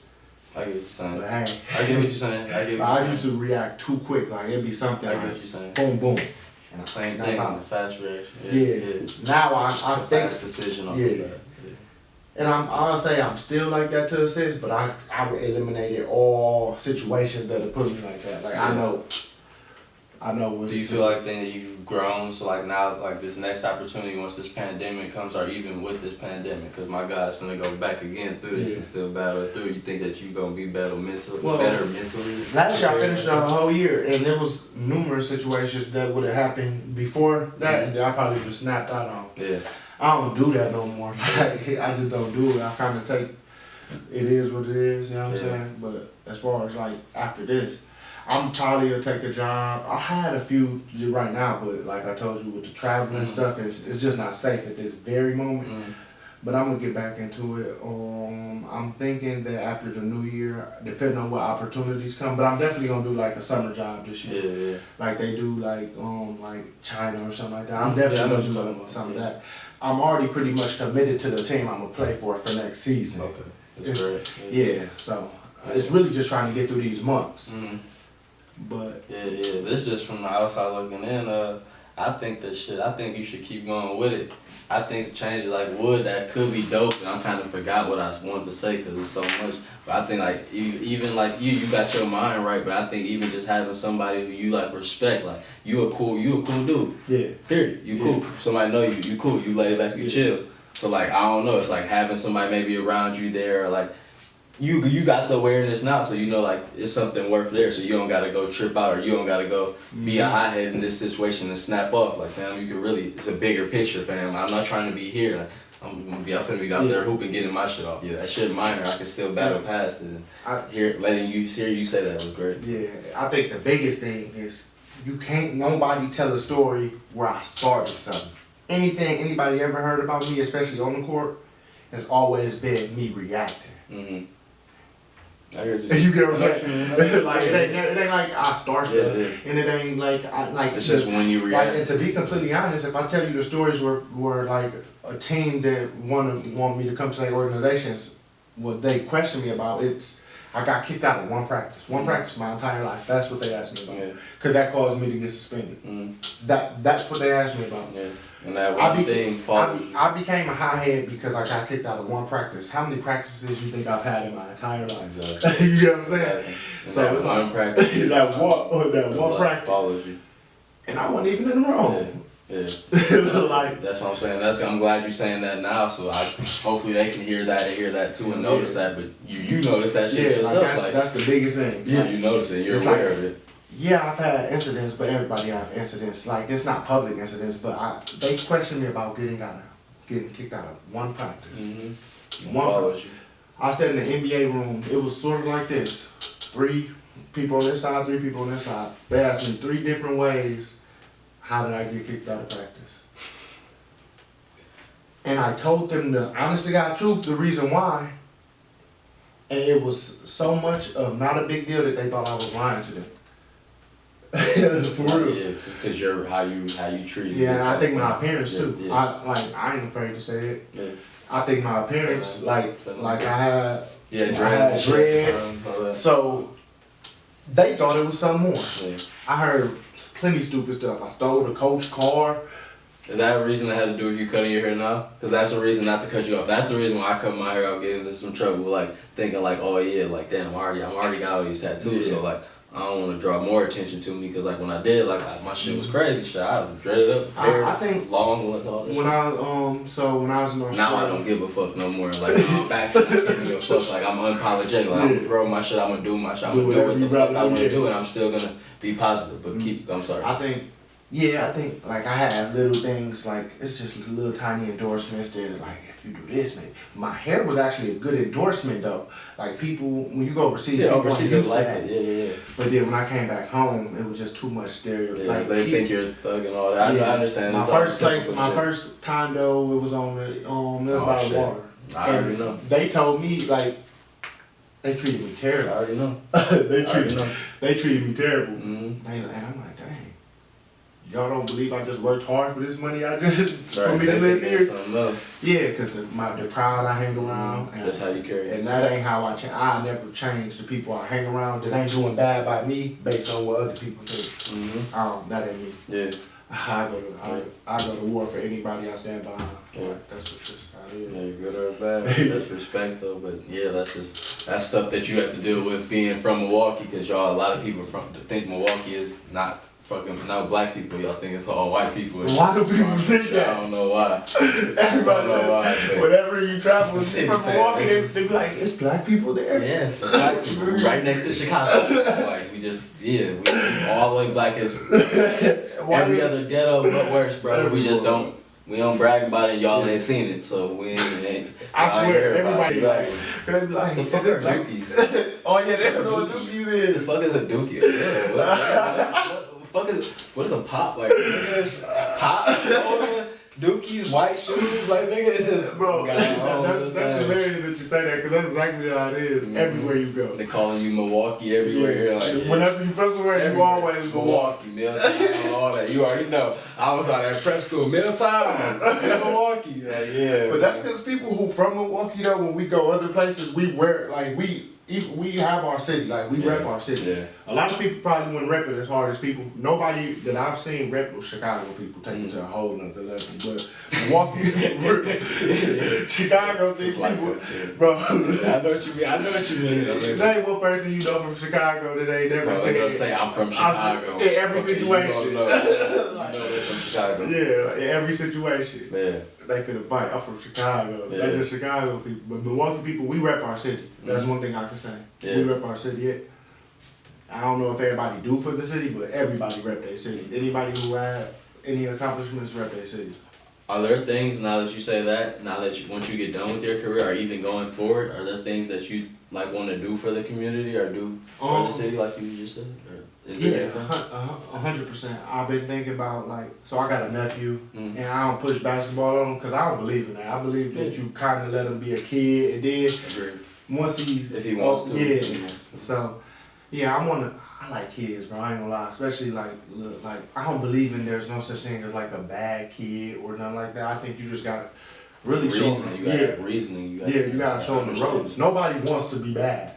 I get what you're saying. But, hey, I get what you're saying. I used to react too quick. Like it'd be something. I get what you're saying. Boom, boom. And I same thing. The fast reaction. Yeah. Now I think fast decision on that. And I'll say I'm still like that to assist, but I eliminated all situations that have put me like that. Like I know what. Do you feel like then you've grown? So like now, like this next opportunity, once this pandemic comes, or even with this pandemic, because my guy's gonna go back again through this and still battle it through. You think that you gonna be better mentally? Last year I finished the whole year, and there was numerous situations that would have happened before that, and I probably just snapped out on. Yeah. I don't do that no more. Like I just don't do it. I kind of take it is what it is. You know what I'm saying? But as far as like after this, I'm probably gonna take a job. I had a few right now, but like I told you with the traveling and stuff, it's just not safe at this very moment. But I'm gonna get back into it. I'm thinking that after the new year, depending on what opportunities come, but I'm definitely gonna do like a summer job this year. Yeah. Like they do like China or something like that. I'm definitely gonna do some of that. I'm already pretty much committed to the team I'm gonna play for next season. Okay, that's great. Yeah, so it's really just trying to get through these months. But yeah, this just from the outside looking in. I think you should keep going with it. I think changes like wood that could be dope, and I kind of forgot what I wanted to say because it's so much. But I think like even like you got your mind right. But I think even just having somebody who you like respect, like you a cool dude. Yeah. Period. You cool. Somebody know you cool. You lay back, you chill. So like I don't know. It's like having somebody maybe around you there, like. You got the awareness now, so you know like it's something worth there, so you don't gotta go trip out or you don't gotta go be a hothead in this situation and snap off. Like fam, you can really it's a bigger picture, fam. I'm not trying to be here. Like, I'm finna be out there hooping, getting my shit off. Yeah, that shit minor. I can still battle past it. And hear you say that was great. Yeah, I think the biggest thing is you can't nobody tell a story where I started something. Anything anybody ever heard about me, especially on the court, has always been me reacting. I hear you get what I'm saying? Like it ain't like I started and it ain't like it's just when you react. Like, and to be completely honest, if I tell you the stories where like a team that want me to come to their organizations, what they question me about, it's I got kicked out of one practice my entire life. That's what they asked me about, because that caused me to get suspended. That's what they asked me about. Yeah. And that one thing I became a hothead because I got kicked out of one practice. How many practices you think I've had in my entire life? Exactly. You know what I'm saying? Exactly. So it's one like practice. that one practice. Follows you. And I wasn't even in the wrong. Yeah. Like that's what I'm saying. I'm glad you're saying that now. So hopefully they can hear that too and notice that. But you notice that shit yourself. Like that's the biggest thing. Yeah, you notice it. You're aware of it. Yeah, I've had incidents, but everybody have incidents. Like it's not public incidents, but they question me about getting kicked out of one practice. I said in the NBA room, it was sort of like this: 3 people on this side, 3 people on this side. They asked me 3 different ways, how did I get kicked out of practice? And I told them the honest to God truth, the reason why. And it was so much of not a big deal that they thought I was lying to them. For real. Yeah, because you're how you treated. Yeah, I think my parents too. Yeah. I ain't afraid to say it. Yeah. I think my parents like I had dreads. So they thought it was something more. Yeah. I heard plenty stupid stuff. I stole the coach's car. Is that a reason that had to do with you cutting your hair now? Because that's a reason not to cut you off. That's the reason why I cut my hair off, getting into some trouble, like thinking like, oh yeah, like damn, I'm already got all these tattoos, so like. I don't want to draw more attention to me because like when I did, like my shit was crazy. Shit, I dreaded up hair, I think long with all this. When I was in Australia. Now I don't give a fuck no more. Like I'm back to not giving a fuck. Like I'm unapologetic. Like I'm gonna grow my shit. I'm gonna do my shit. I'm gonna do what the fuck I want to do, and I'm still gonna be positive. But I'm sorry. I think like I have little things like it's just little tiny endorsements that like if you do this, man. My hair was actually a good endorsement though. Like people when you go overseas, they like it. Yeah. But then when I came back home, it was just too much stereotype. Yeah, they think you're a thug and all that. I understand. My first condo, it was on the Mills by the water. I already know. They told me like they treated me terrible. I already know. They treated me terrible. And I'm like, dang. Y'all don't believe I just worked hard for this money I just for me to live here? Yeah, because the crowd I hang around. And that's how you carry it. And that ain't how I change. I never change the people I hang around that ain't doing bad by me based on what other people think. That ain't me. Yeah. I go to war for anybody I stand behind. Yeah. Like, that's just how it is. Yeah, good or bad. That's respect though, but yeah, that's stuff that you have to deal with being from Milwaukee, because a lot of people think Milwaukee is not black people. Y'all think it's all white people. A lot of people think that. I don't know why. Everybody whenever you travel from Milwaukee, they be like, it's black people there? Yes, black people. Right next to Chicago. Like, we all the way black as every other ghetto, but worse, bro. We just don't We don't brag about it, y'all ain't seen it, so we ain't. I swear, everybody exactly. They be like, The fuck are dookies? Oh yeah, they don't know what dookies The is. fuck is a dookie? Yeah, what is a pop? Like, nigga, pop, soda, dookies, white shoes, like, nigga, it's just, Bro, God, that's hilarious that you say that because that's exactly how it is everywhere you go. They calling you Milwaukee everywhere. Like, yeah. Whenever you from somewhere, you always Milwaukee, Milltown, all that. You already know. I was out at prep school, Milltown, Milwaukee. Like, yeah. But that's because people who from Milwaukee though, when we go other places, we wear like we have our city, like we rep our city. Yeah. A lot of people probably wouldn't rep it as hard as people. Nobody that I've seen rep with Chicago people take it to a whole nother level. But Milwaukee, Chicago these like people, that, bro. I know what you mean. Name one person you know from Chicago that ain't never They gonna say I'm from Chicago. In every situation. You know they're from Chicago. Yeah, in every situation. Yeah. They finna fight. I'm from Chicago. Yeah. That's just Chicago people. But Milwaukee people, we rep our city. That's one thing I can say. Yeah. We rep our city. I don't know if everybody do for the city, but everybody rep their city. Anybody who had any accomplishments rep their city. Are there things, now that you say that, once you get done with your career or even going forward, are there things that you like want to do for the community or do for the city like you just said? Or is there 100%. I've been thinking about so I got a nephew and I don't push basketball on him because I don't believe in that. I believe that you kind of let him be a kid and then once if he wants to. Yeah. So, yeah, I like kids, bro. I ain't gonna lie. Especially like I don't believe in there's no such thing as like a bad kid or nothing like that. I think you just gotta really show them. You gotta have reasoning. You gotta show them the ropes. Nobody wants to be bad.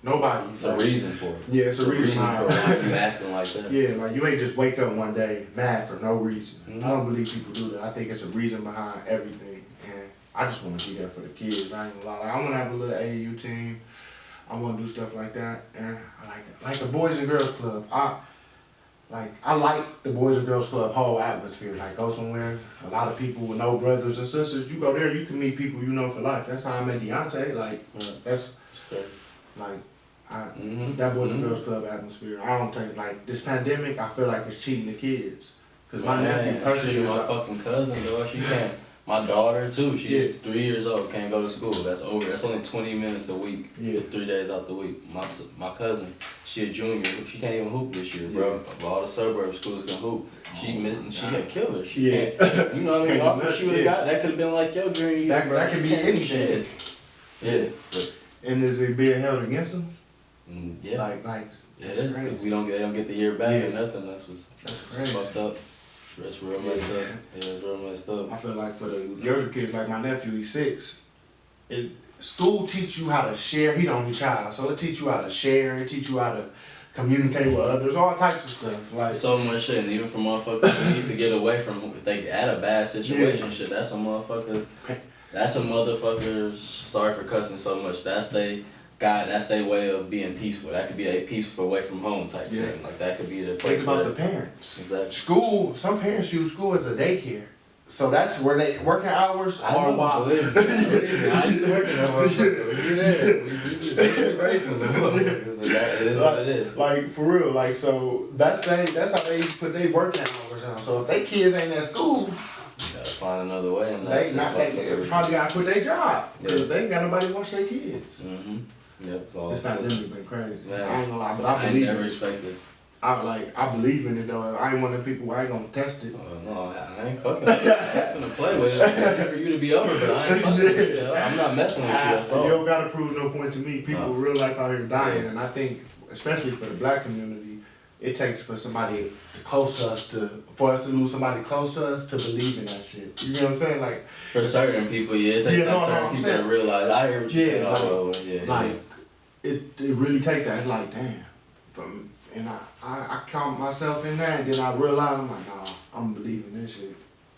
Nobody. It's a reason for it. Yeah, it's a reason for why you acting like that. Yeah, like you ain't just wake up one day mad for no reason. I don't believe people do that. I think it's a reason behind everything, and I just want to be there for the kids. I ain't gonna lie. Like, I want to have a little AAU team. I want to do stuff like that, and I like it. Like the Boys and Girls Club. I like the Boys and Girls Club whole atmosphere. Like go somewhere, a lot of people with no brothers and sisters. You go there, you can meet people you know for life. That's how I met Deontay. Like that's like that Boys and Girls Club atmosphere. I don't think like this pandemic. I feel like it's cheating the kids because my nephew personally is my fucking cousin, dog. She can't. My daughter too, she's 3 years old, can't go to school. That's over. That's only 20 minutes a week for 3 days out the week. My cousin, she a junior. She can't even hoop this year, bro. All the suburb schools can hoop. She got killed. She can't. You know what I mean? Offer she would have got, that could have been like your junior year, bro. That could be anything. Yeah. And is it being held against them? Yeah. That's crazy. They don't get the year back or nothing. That's crazy. Fucked up. That's real messed up. Yeah, it's real messed up. I feel like for the younger kids, like my nephew, he's 6. School teach you how to share. He don't need child, so it teach you how to share. It teach you how to communicate with others. All types of stuff. Like so much shit, and even for motherfuckers who need to get away from if they at a bad situation, shit. That's a motherfucker. That's a motherfucker. Sorry for cussing so much. That's their way of being peaceful. That could be a peaceful away from home type thing. Like that could be the place. Think about the parents. Exactly. School. Some parents use school as a daycare. So that's where they working hours are wild. I used to work in that motherfucker. We there. We basically racing. It is what it is. Like for real. Like so that's how they put their working hours on. So if they kids ain't at school, you gotta find another way. And they probably gotta quit their job because they ain't got nobody to watch their kids. Yep, it's all. This pandemic been crazy. Yeah. I ain't gonna lie, but I believe never expected. I believe in it though. I ain't one of the people. I ain't gonna test it. No, I ain't fucking. I'm gonna play with it. I'm ready for you to be over, but I ain't fucking with you. I'm not messing with you at all. You don't gotta prove no point to me. People real life out here dying, and I think, especially for the black community, it takes for somebody close to us for us to lose somebody close to us to believe in that shit. You know what I'm saying? Like for certain people, it takes certain people to realize. I hear what you're saying. It really takes that. It's like damn. And I count myself in that, and then I realize I'm like, nah, I'm believing this shit.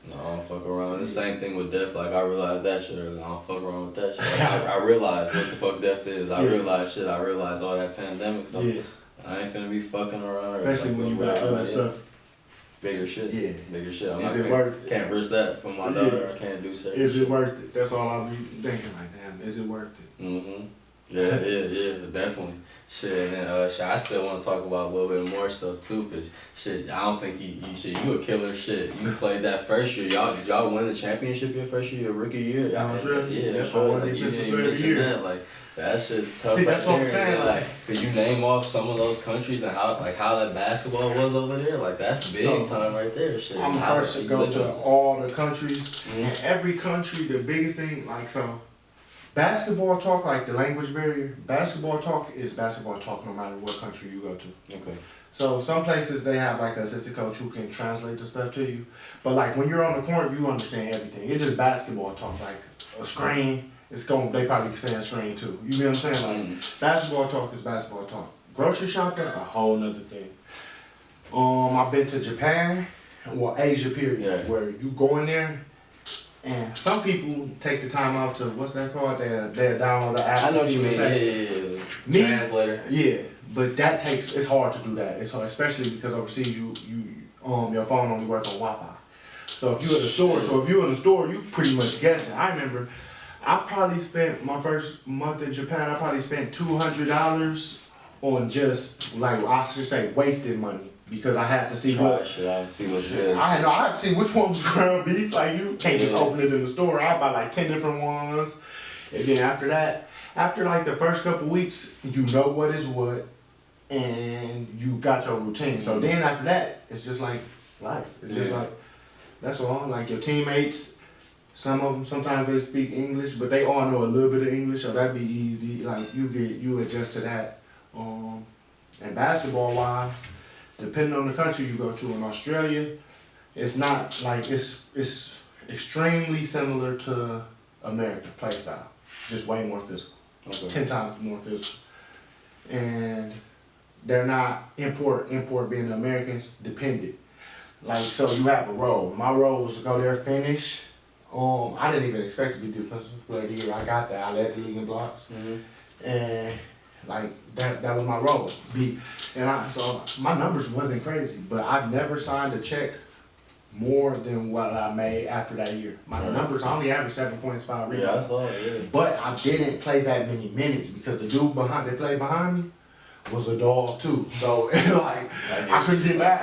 No, I don't fuck around. The same thing with death. Like I realized that shit early. I don't fuck around with that shit. Like, I realized what the fuck death is. I realized all that pandemic stuff. Yeah. I ain't finna be fucking around. Especially when you got other stuff. Bigger shit. Yeah. Bigger shit. Is it worth it? Can't risk that for my daughter. I can't do certain Is it worth it? That's all I be thinking like, damn, is it worth it? Yeah, definitely. Shit, and then shit, I still want to talk about a little bit more stuff too, cause shit, I don't think you a killer shit. You played that first year. Did y'all win the championship your first year, your rookie year? Yeah, yeah, I won like, defensive player of the year. That shit tough. See, that's what I'm saying. Like, could you name off some of those countries and how that basketball was over there? Like, that's big time right there. Shit. I'm the first to go to all the countries, and every country, the biggest thing, like, so, basketball talk, like the language barrier, basketball talk is basketball talk no matter what country you go to. Okay. So some places they have like an assistant coach who can translate the stuff to you, but like when you're on the court, you understand everything. It's just basketball talk, like a screen. They probably can say a screen too. You know what I'm saying? Like basketball talk is basketball talk. Grocery shopping, a whole nother thing. I've been to Japan, well Asia period, where you go in there. And some people take the time out to, what's that called? They're download the app. I know what you mean. Yeah. Translator. Yeah, but it's hard to do that. It's hard, especially because overseas your phone only works on Wi-Fi. So if you're in the store, you pretty much guessing. I remember, I probably spent my first month in Japan. I probably spent $200 on just I should say wasted money. Because I had to see what's good. I had to see which one was ground beef. Like you can't just open it in the store. I buy like 10 different ones. And then after that, after like the first couple weeks, you know what is what and you got your routine. So then after that, it's just like life. It's just like, that's all. Like your teammates, some of them, sometimes they speak English, but they all know a little bit of English, so that'd be easy. Like you adjust to that. And basketball wise, depending on the country you go to, in Australia, it's not like it's extremely similar to American play style, just way more physical, 10 times more physical, and they're not import being the Americans dependent. Like so, you have a role. My role was to go there, finish. I didn't even expect to be defensive player of the year. I got that. I led the league in blocks, and. Like that was my role. So my numbers wasn't crazy, but I've never signed a check more than what I made after that year. My numbers, I only averaged 7 points, 5 rebounds. Yeah, I saw it, But I didn't play that many minutes because the dude that played behind me was a dog too. So like I couldn't get mad.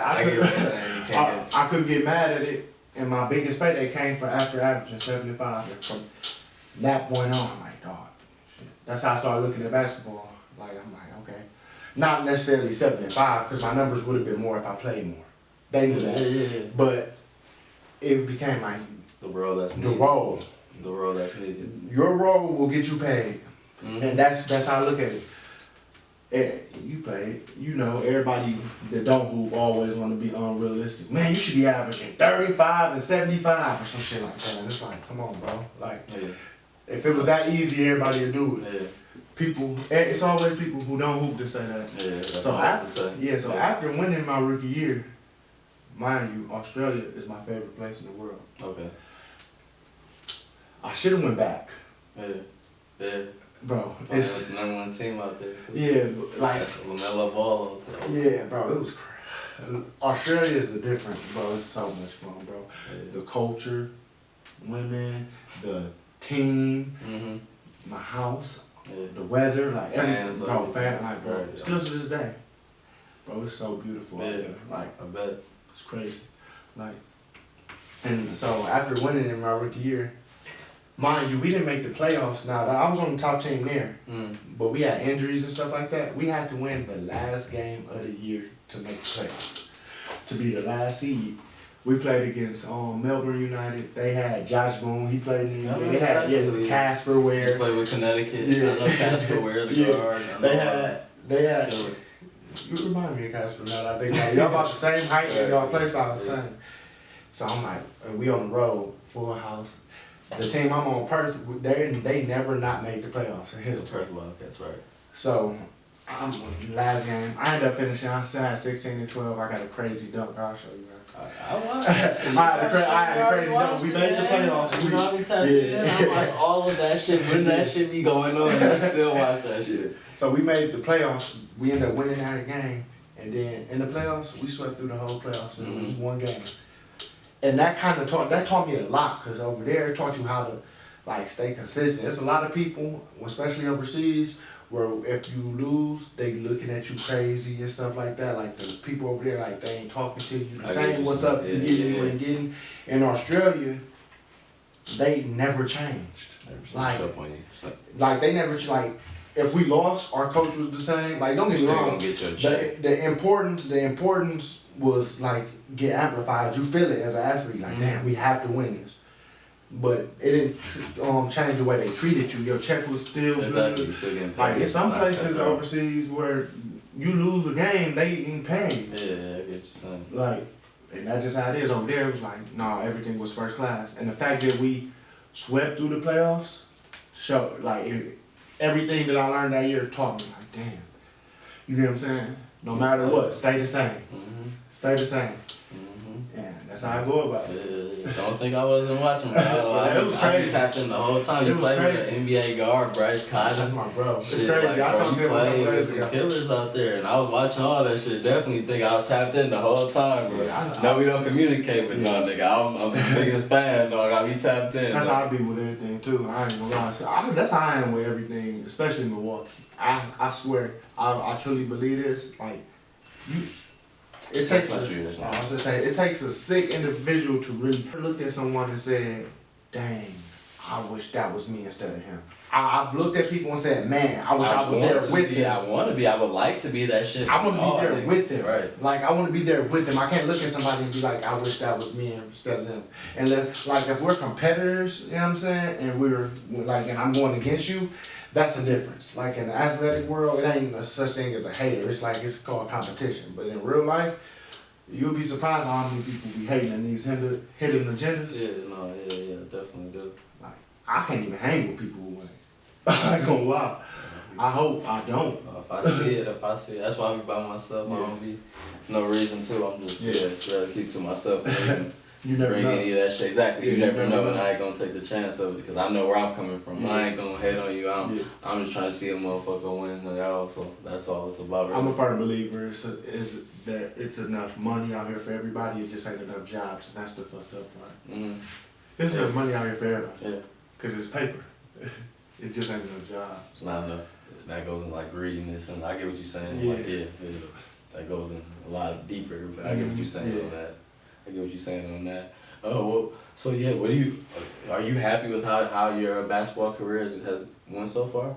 I couldn't get mad at it. And my biggest payday came after averaging 75. And from that point on, I'm like, dog, shit. That's how I started looking at basketball. Like, I'm like, okay. Not necessarily 75, because my numbers would have been more if I played more. They knew that. But it became like... The role that's needed. The role that's needed. Your role will get you paid. And that's how I look at it. You play, everybody that don't hoop always want to be unrealistic. Man, you should be averaging 35 and 75 or some shit like that. And it's like, come on, bro. Like, if it was that easy, everybody would do it. It's always people who don't hoop to say that. Yeah, that's what I was to say. So after winning my rookie year, mind you, Australia is my favorite place in the world. Okay. I should have went back. Yeah. Bro, it's the number one team out there too. Yeah, like that's LaMelo Ball out there. Yeah, bro, it was crazy. Australia is bro. It's so much fun, bro. Yeah. The culture, women, the team, my house. Yeah. The weather, like everything, bro, still to this day, bro, it's so beautiful out there. Like, I bet it's crazy. Like, and so after winning in my rookie year, mind you, we didn't make the playoffs. Now I was on the top team there, but we had injuries and stuff like that. We had to win the last game of the year to make the playoffs, to be the last seed. We played against Melbourne United. They had Josh Boone. He played in the NBA. They had Casper Ware. He played with Connecticut. Yeah. I know Casper Ware, the guard. They had. You remind me of Casper now that I think about it. Y'all about the same height and y'all play style the same. So I'm like, we on the road, full house. The team I'm on, Perth, they never not made the playoffs in history. Perth Wildcats, right. So I'm last game. I ended up finishing. I still had 16 and 12. I got a crazy dunk. I'll show you. I watched that shit. I had a crazy dunk. We made the playoffs. You know how many times I watched all of that shit when that shit be going on, and I still watch that shit. So we made the playoffs. We ended up winning that game, and then in the playoffs, we swept through the whole playoffs, and it was one game. And that kind of taught me a lot, because over there it taught you how like stay consistent. There's a lot of people, especially overseas, where if you lose, they looking at you crazy and stuff like that. Like the people over there, like they ain't talking to you. The same what's up, you getting, you ain't getting. In Australia, they never changed. Like they never like. If we lost, our coach was the same. Like don't get me wrong, the importance was like get amplified. You feel it as an athlete, like damn, we have to win this. But it didn't change the way they treated you. Your check was still good. You're still getting paid. Like in some places overseas where you lose a game, they ain't paying. Yeah, I get you saying. Like, and that's just how it is over there. It was like, nah, everything was first class. And the fact that we swept through the playoffs showed like everything that I learned that year taught me like, damn. You get what I'm saying? No matter what, stay the same. Stay the same. Yeah, that's how I go about it. Don't think I wasn't watching, bro. It was crazy. I tapped in the whole time. You played with an NBA guard, Bryce Cotton. That's my bro. It's shit, crazy. Like, I talked to him played with some killers out there, and I was watching all that shit. Definitely think I was tapped in the whole time, bro. No, we don't communicate with no nigga. I'm the biggest fan, dog. I be tapped in. That's how I be with everything too. I ain't gonna lie. So that's how I am with everything, especially Milwaukee. I swear, I truly believe this. Like you. It takes it takes a sick individual to really look at someone and say, dang, I wish that was me instead of him. I've looked at people and said, man, I wish I was there with him. I want to be. I would like to be that shit. I want to be there with him. Right. Like, I want to be there with him. I can't look at somebody and be like, I wish that was me instead of them. And like, if we're competitors, you know what I'm saying, and we're like, and I'm going against you, that's the difference. Like in the athletic world, it ain't a such thing as a hater. It's like it's called competition. But in real life, you'll be surprised how many people be hating in these hidden agendas. Yeah, definitely do. Like I can't even hang with people who win. I ain't gonna lie. I hope I don't. If I see it, that's why I be by myself. I don't be. There's no reason to. I'm just try to keep to myself. You never bring know. any of that shit. Exactly. You never know, and I ain't gonna take the chance of it because I know where I'm coming from. I ain't gonna hate on you. I'm just trying to see a motherfucker win and all. So that's all it's about. Really. I'm a firm believer that it's enough money out here for everybody. It just ain't enough jobs, and that's the fucked up part. There's enough money out here for everybody. Yeah. Cause it's paper. It just ain't enough jobs. It's not enough. That goes in like greediness, and I get what you're saying. Yeah. Like, that goes in a lot deeper. But I get what you're saying on that. I get what you're saying on that. Oh well, so yeah, are you happy with how your basketball career has went so far?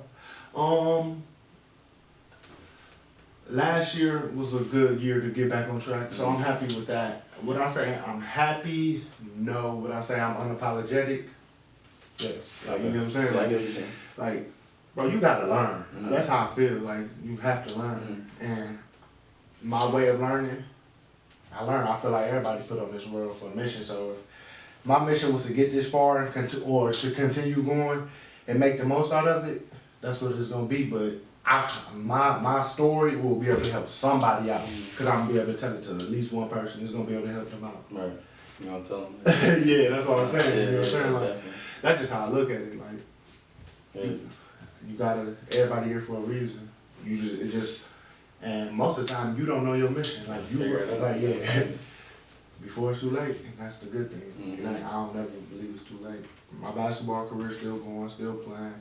Last year was a good year to get back on track, so I'm happy with that. Would I say I'm happy? No. Would I say I'm unapologetic? Yes. Like, you know what I'm saying? I get what you're saying. Like, bro, you gotta learn. That's how I feel. Like, you have to learn. And my way of learning, I feel like everybody put on this world for a mission. So if my mission was to get this far or to continue going and make the most out of it, that's what it's gonna be. But my story will be able to help somebody out because I'm gonna be able to tell it to at least one person. It's gonna be able to help them out. Right. You gonna tell them? Yeah, that's what I'm saying. Yeah, you know what I'm saying? Like, definitely. that's just how I look at it. Like, you gotta, everybody here for a reason. And most of the time you don't know your mission. Like before it's too late, and that's the good thing. I don't never believe it's too late. My basketball career still going, still playing,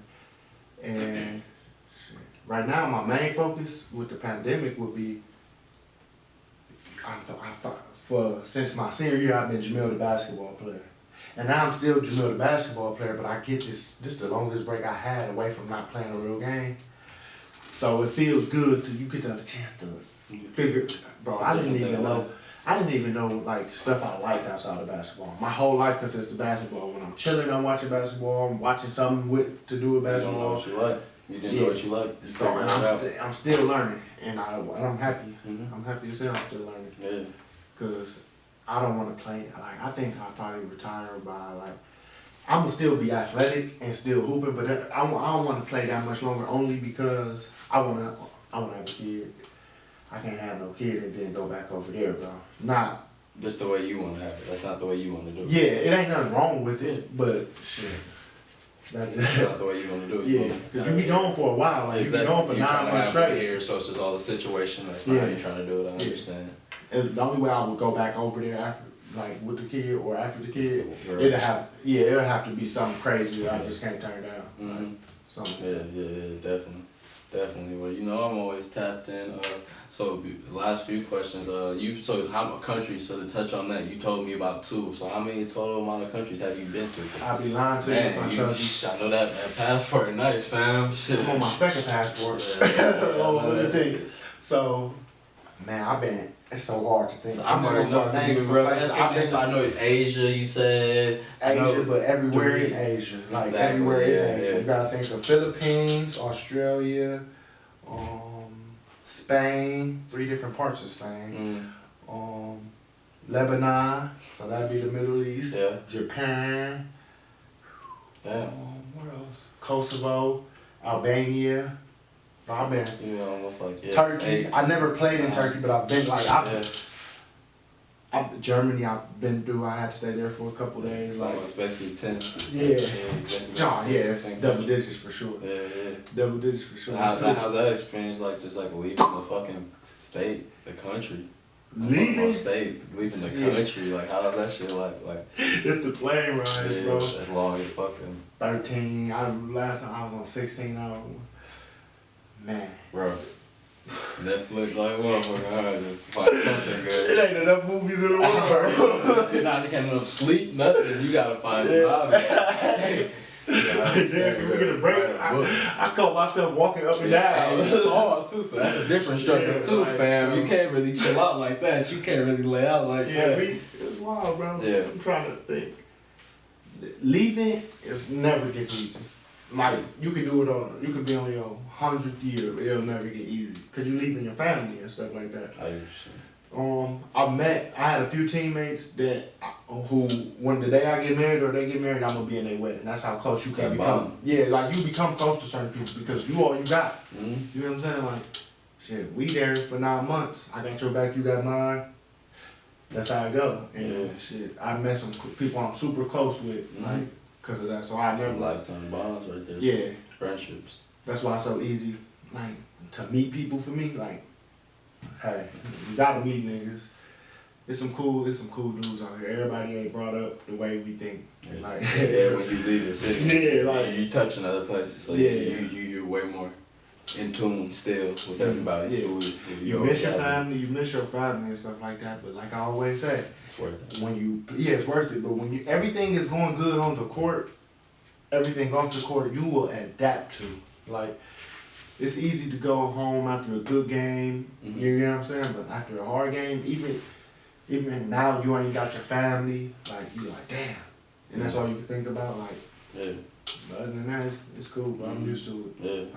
and right now my main focus with the pandemic would be. Since my senior year, I've been Jameel the basketball player, and now I'm still Jameel the basketball player. But I get this the longest break I had away from not playing a real game. So it feels good you get the chance to figure, bro. I didn't even know like stuff I liked outside of basketball. My whole life consists of basketball. When I'm chilling, I'm watching basketball. I'm watching something to do with basketball. You don't know what you like. You didn't know what you like. So and I'm still learning, and I'm happy. I'm happy as hell. I'm still learning. Yeah. Cause I don't want to play. Like I think I'll probably retire by like. I'm gonna still be athletic and still hooping, but I don't want to play that much longer. Only because I wanna have a kid. I can't have no kid and then go back over there, bro. Not. That's the way you want to have it. That's not the way you want to do it. Yeah, it ain't nothing wrong with it, but shit. That's not the way you want to do it. Yeah, because you be gone for a while. Like exactly. You be gone for 9 months straight. Here, so it's just all the situation. That's not how you're trying to do it. I understand. And the only way I would go back over there like with the kid or after the kid, Girl. it'll have to be something crazy that I just can't turn down. Mm-hmm. Like, something. Yeah, definitely. Well, you know, I'm always tapped in. So the last few questions. How many countries? So to touch on that, you told me about 2. So how many total amount of countries have you been to? I'll be lying to you if I told you. I know that passport nice, fam. Shit. I'm on my second passport. Let me think. So, man, I've been. It's so hard to think. So I'm so start naming, bro. I know Asia. You said Asia, but everywhere in Asia, like exactly, everywhere in Asia. Yeah. You gotta think of Philippines, Australia, Spain, 3 different parts of Spain. Lebanon, so that'd be the Middle East. Yeah. Japan. Damn. Where else? Kosovo, Albania. I've been almost like Turkey. I never played in Turkey, but I've been like Germany. I've been through. I had to stay there for a couple days. Like it's basically 10. It's double digits for sure. Yeah. Double digits for sure. How's that experience like? Just like leaving the fucking state, the country. Leaving the country. Like how's that shit like? It's the plane rides, bro. As long as fucking 13. Last time I was on 16 hours. Man. Bro. Netflix like motherfucker, just find something good. It ain't enough movies in the world. You're not getting enough sleep, nothing. You gotta find some hobbies. Can we get a break? I caught myself walking up and down. And you tall too, so that's a different struggle too, right, fam. so. You can't really chill out like that. You can't really lay out like that. It's wild, bro. Yeah. I'm trying to think. Leaving never gets easy. Like you could do it you could be on your 100th year, it'll never get easy because you leaving your family and stuff like that. I understand. I had a few teammates who, when the day I get married or they get married, I'm gonna be in their wedding. That's how close you can become. Bond. Yeah, like you become close to certain people because you all you got. Mm-hmm. You know what I'm saying? Like, shit, we there for 9 months. I got your back, you got mine. That's how it go. And shit, I met some people I'm super close with, like, because of that. So I never lifetime bonds right there. Yeah, friendships. That's why it's so easy, like, to meet people for me. Like, hey, you gotta meet niggas. There's some cool dudes out here. Everybody ain't brought up the way we think. Yeah. Like, when you leave the city. Yeah, like you touching other places, so you're way more in tune still with everybody. Yeah. You miss your family, and stuff like that. But like I always say, it's worth it. It's worth it. But when everything is going good on the court, everything off the court, you will adapt to. Like, it's easy to go home after a good game. Mm-hmm. You know what I'm saying? But after a hard game, even now you ain't got your family. Like you like damn, and that's all you can think about. Like But other than that, it's cool. But I'm used to it.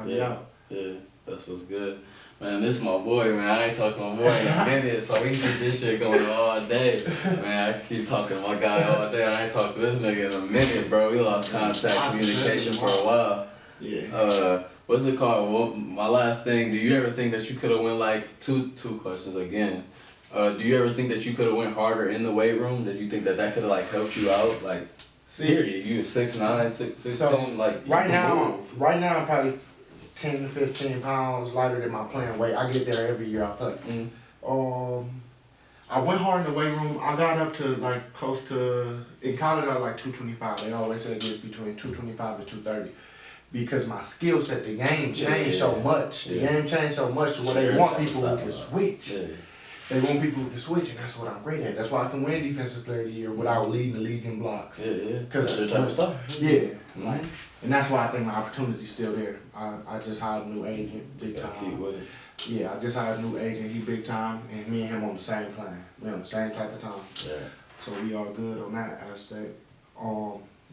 Yeah, that's what's good. Man, this is my boy, man. I ain't talking to my boy in a minute, so we can keep this shit going all day. Man, I keep talking to my guy all day. I ain't talking to this nigga in a minute, bro. We lost contact communication for a while. Yeah. What's it called? Well, my last thing, do you ever think that you could have went like, two questions again. Do you ever think that you could have went harder in the weight room? Did you think that could have like helped you out? Like, period. You 6'9", 6'10", so like right now I'm probably 10 to 15 pounds lighter than my playing weight. I get there every year I play. I went hard in the weight room. I got up to like close to, in college I was like 225. They always say it's between 225 and 230. Because my skill set, the game changed so much. The game changed so much to where they want people who can switch. They want people who can switch, and that's what I'm great at. That's why I can win Defensive Player of the Year without leading the league in blocks. Because that's your type of stuff. Like, and that's why I think my opportunity's still there. I just hired a new agent, big time. Keep with it. Yeah, I just hired a new agent. He big time, and me and him on the same plan. We on the same type of time. Yeah. So we all good on that aspect.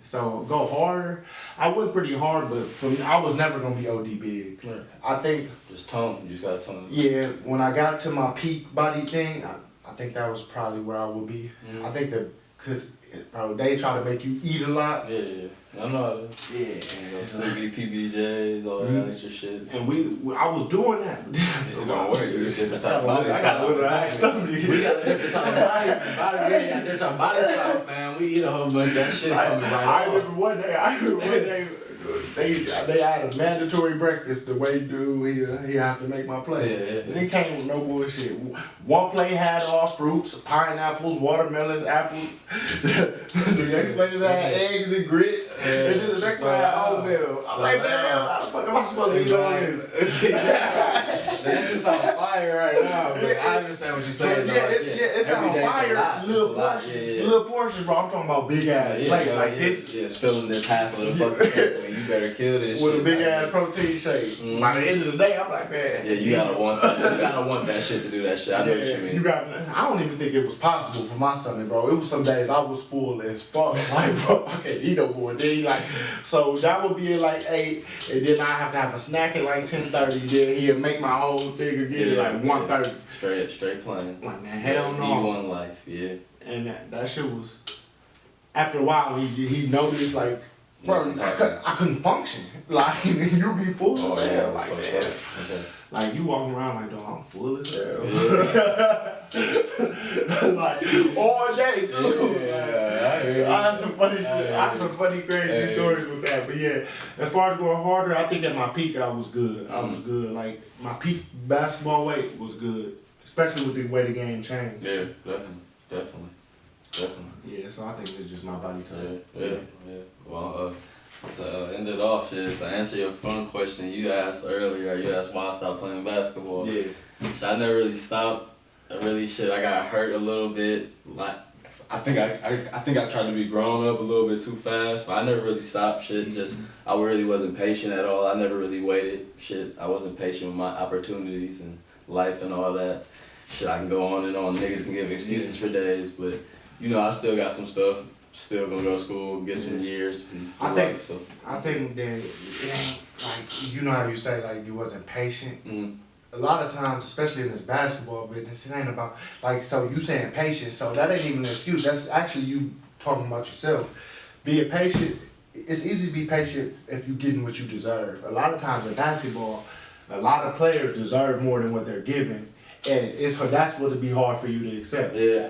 So go harder. I went pretty hard, but for me, I was never gonna be OD big. Yeah. I think just tone. You just gotta tone. Yeah, when I got to my peak body thing, I think that was probably where I would be. I think that because bro, they try to make you eat a lot. Yeah. I know. Sleepy PBJs, all that extra shit. And I was doing that. It's gonna work. It's different type of body style. I got a little ass stomach. We got a different type of body. We got different type of body style, fam. We eat a whole bunch of that shit coming right I remember one day, they had a mandatory breakfast. The way dude he have to make my play. And it came with no bullshit. One plate had all fruits, pineapples, watermelons, apples. The next plate had eggs and grits. And then the next one had oatmeal. I'm like, damn, how the fuck am I supposed to eat all this? That shit's on fire right now, but I understand what you're saying. It's on fire. Little portions. Little portions, bro. I'm talking about big ass plates like this. Yeah, it's filling this half of the fucking plate. You better kill this shit. With a big ass protein shake. By the end of the day, I'm like, man. Yeah, you gotta want that shit to do that shit. I know what you mean. I don't even think it was possible for my stomach, bro. It was some days I was full as fuck. Like, bro, I can't eat no more. Then so that would be at like 8, and then I have to have a snack at like 10:30. Then he'll make my whole thing again at like 1:30. Straight playing. Like, man, hell no. E1 life, yeah. And that shit was. After a while, he noticed like. Bro, I couldn't function. Like, you be full as hell. Like, damn. Okay. Like, you walking around like, dog, I'm full as hell. Yeah. Like, all day, too. Yeah, I had some funny shit. I had some funny, crazy stories with that. But yeah, as far as going harder, I think at my peak, I was good. I was good. Like, my peak basketball weight was good. Especially with the way the game changed. Yeah, definitely. Yeah, so I think it's just my body type. Yeah. Well, to end it off, to answer your fun question you asked earlier, you asked why I stopped playing basketball. Yeah. So I never really stopped. I got hurt a little bit. Like, I think I tried to be grown up a little bit too fast, but I never really stopped shit. Just, I really wasn't patient at all. I never really waited. Shit, I wasn't patient with my opportunities and life and all that. Shit, I can go on and on. Niggas can give excuses for days, but you know, I still got some stuff. Still gonna go to school, get some years. I think that it ain't like, you know how you say like you wasn't patient. Mm-hmm. A lot of times, especially in this basketball business, it ain't about like, so you saying patience. So that ain't even an excuse. That's actually you talking about yourself. Being patient. It's easy to be patient if you getting what you deserve. A lot of times in basketball, a lot of players deserve more than what they're given, and that's what it'd be hard for you to accept. Yeah.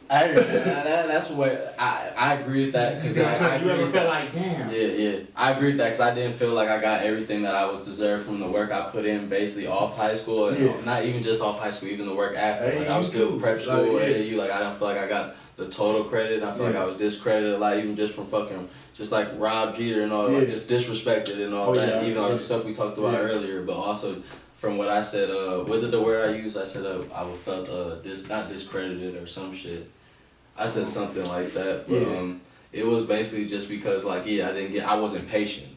I understand. That's what I agree with that, because I you ever felt like, damn. Yeah. I agree with that, because I didn't feel like I got everything that I was deserved from the work I put in basically off high school, and not even just off high school, even the work after. Like, I was still prep school, like, AAU, like I didn't feel like I got the total credit. I feel like I was discredited a lot, even just from fucking just like Rob Jeter and all, like just disrespected and all that. Even all the stuff we talked about earlier, but also. From what I said, what did the word I used? I said I felt not discredited or some shit. I said something like that, but it was basically just because like I wasn't patient.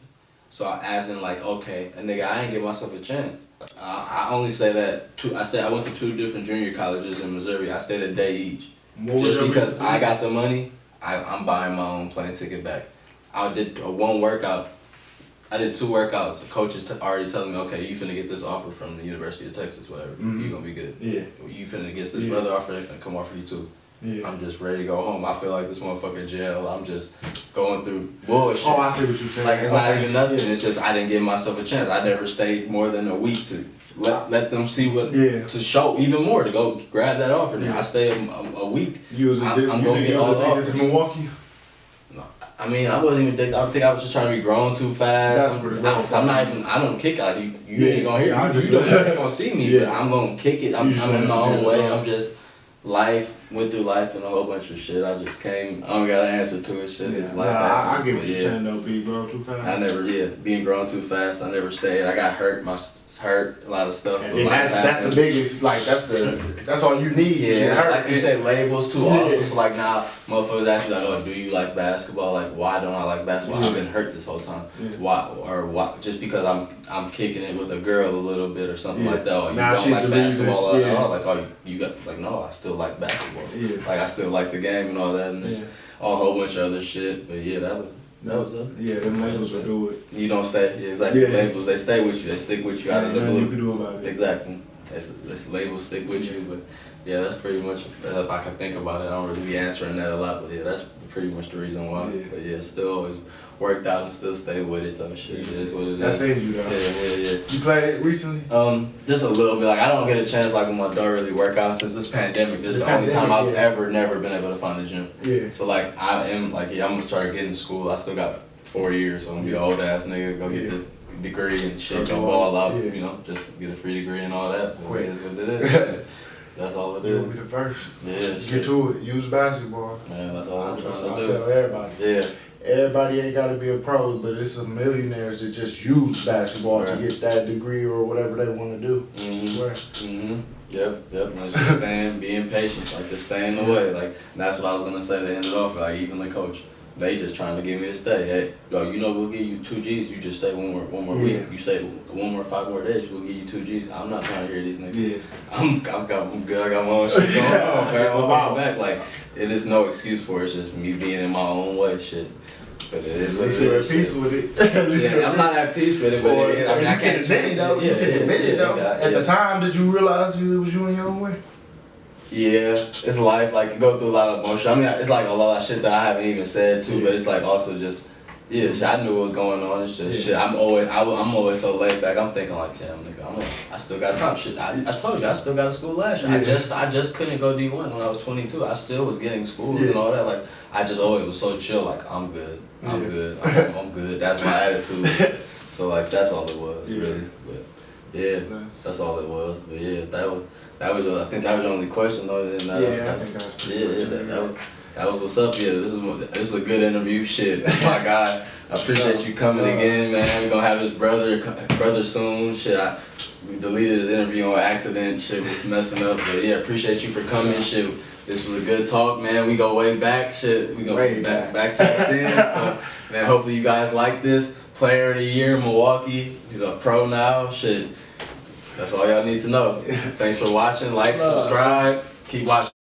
So I okay, and nigga, I ain't give myself a chance. I only say that I went to 2 different junior colleges in Missouri. I stayed a day each. Just because I got the money, I'm buying my own plane ticket back. I did one workout. I did 2 workouts. The coach is already telling me, okay, you finna get this offer from the University of Texas, whatever. You gonna be good. Yeah. You finna get this other offer, they finna come offer you too. Yeah. I'm just ready to go home. I feel like this motherfucker jail. I'm just going through bullshit. Oh, I see what you're saying. Like, it's not even nothing. It's just I didn't give myself a chance. I never stayed more than a week to let them see what, to show even more, to go grab that offer. I stayed a week. I'm going to get all the offers. To Milwaukee? I mean, I wasn't even I think I was just trying to be grown too fast. I don't kick out. You ain't gonna hear me. You ain't gonna see me, but I'm gonna kick it. I'm in my own way. I'm just went through life and a whole bunch of shit. I just came, I don't got an answer to it, shit. Just life happened. I get what you're saying though, being grown too fast. I never did. Being grown too fast, I never stayed. I got hurt, a lot of stuff. And that's the biggest, like, that's all you need. Yeah, like you say, labels too also. So like now, motherfuckers ask you like, oh, do you like basketball? Like, why don't I like basketball? I've been hurt this whole time. Why? Just because I'm kicking it with a girl a little bit or something like that. Or you don't like basketball at all. Like, oh, you got, like, no, I still like basketball. Like, I still like the game and all that, and there's a whole bunch of other shit. But yeah, that was up. Yeah, them labels will do it. You don't stay. Yeah, exactly. The labels, they stay with you. They stick with you out of the blue. You can do about it. Exactly. This labels stick with you. But yeah, that's pretty much, if I can think about it, I don't really be answering that a lot. But yeah, that's pretty much the reason why. But yeah, still always worked out and still stay with it though. Shit, it is what it is. That's in you though. Yeah. You played recently? Just a little bit. Like, I don't get a chance like when I don't really work out since this pandemic. This is the only time I've never been able to find a gym. Yeah. So like I'm gonna start getting school. I still got 4 years, so I'm gonna be an old ass nigga, go get this degree and shit, go ball out, you know, just get a free degree and all that. It is what it is. That's all it is. You'll be the first. Yeah, get to it. Use basketball. Man, that's all I'm trying to do. I tell everybody. Yeah. Everybody ain't got to be a pro, but it's some millionaires that just use basketball to get that degree or whatever they want to do. Yep. And it's just being patient, like just staying in the way. Like, and that's what I was gonna say to end it off. Like, even the coach, they just trying to get me to stay. Hey, yo, you know we'll give you 2 Gs. You just stay one more week. You stay 5 more days. We'll give you 2 Gs. I'm not trying to hear these niggas. Yeah. I'm good. I got my own shit going on. Fam. I'm coming back. Like, it is no excuse for it. It's just me being in my own way. Shit. But it is what it is. You're at peace with it. Yeah, I'm not at peace with it, but it is. I mean, I can't change it. You can admit it though. At the time, did you realize it was you in your own way? Yeah, it's life. Like, you go through a lot of emotion. I mean, it's like a lot of shit that I haven't even said too, but it's like also just, shit, I knew what was going on. It's just shit. I'm always so laid back. I'm thinking like, damn, nigga, I still got time. Shit, I told you, I still got a school last year. I just couldn't go D1 when I was 22. I still was getting school and all that. Like, I just always was so chill. Like, I'm good. I'm good. I'm good. That's my attitude. So like, that's all it was really. But that's all it was. But yeah, that was. I think that was the only question though. I think that's that was what's up. Yeah, this is a good interview. Shit, my guy. I appreciate you coming again, man. We're gonna have his brother soon. Shit, we deleted his interview on accident. Shit was messing up. But yeah, appreciate you for coming. Shit, this was a good talk, man. We go way back. Shit, we go back to the thing. So, man, hopefully you guys like this. Player of the Year, Milwaukee. He's a pro now. Shit, that's all y'all need to know. Thanks for watching. Like, subscribe. Keep watching.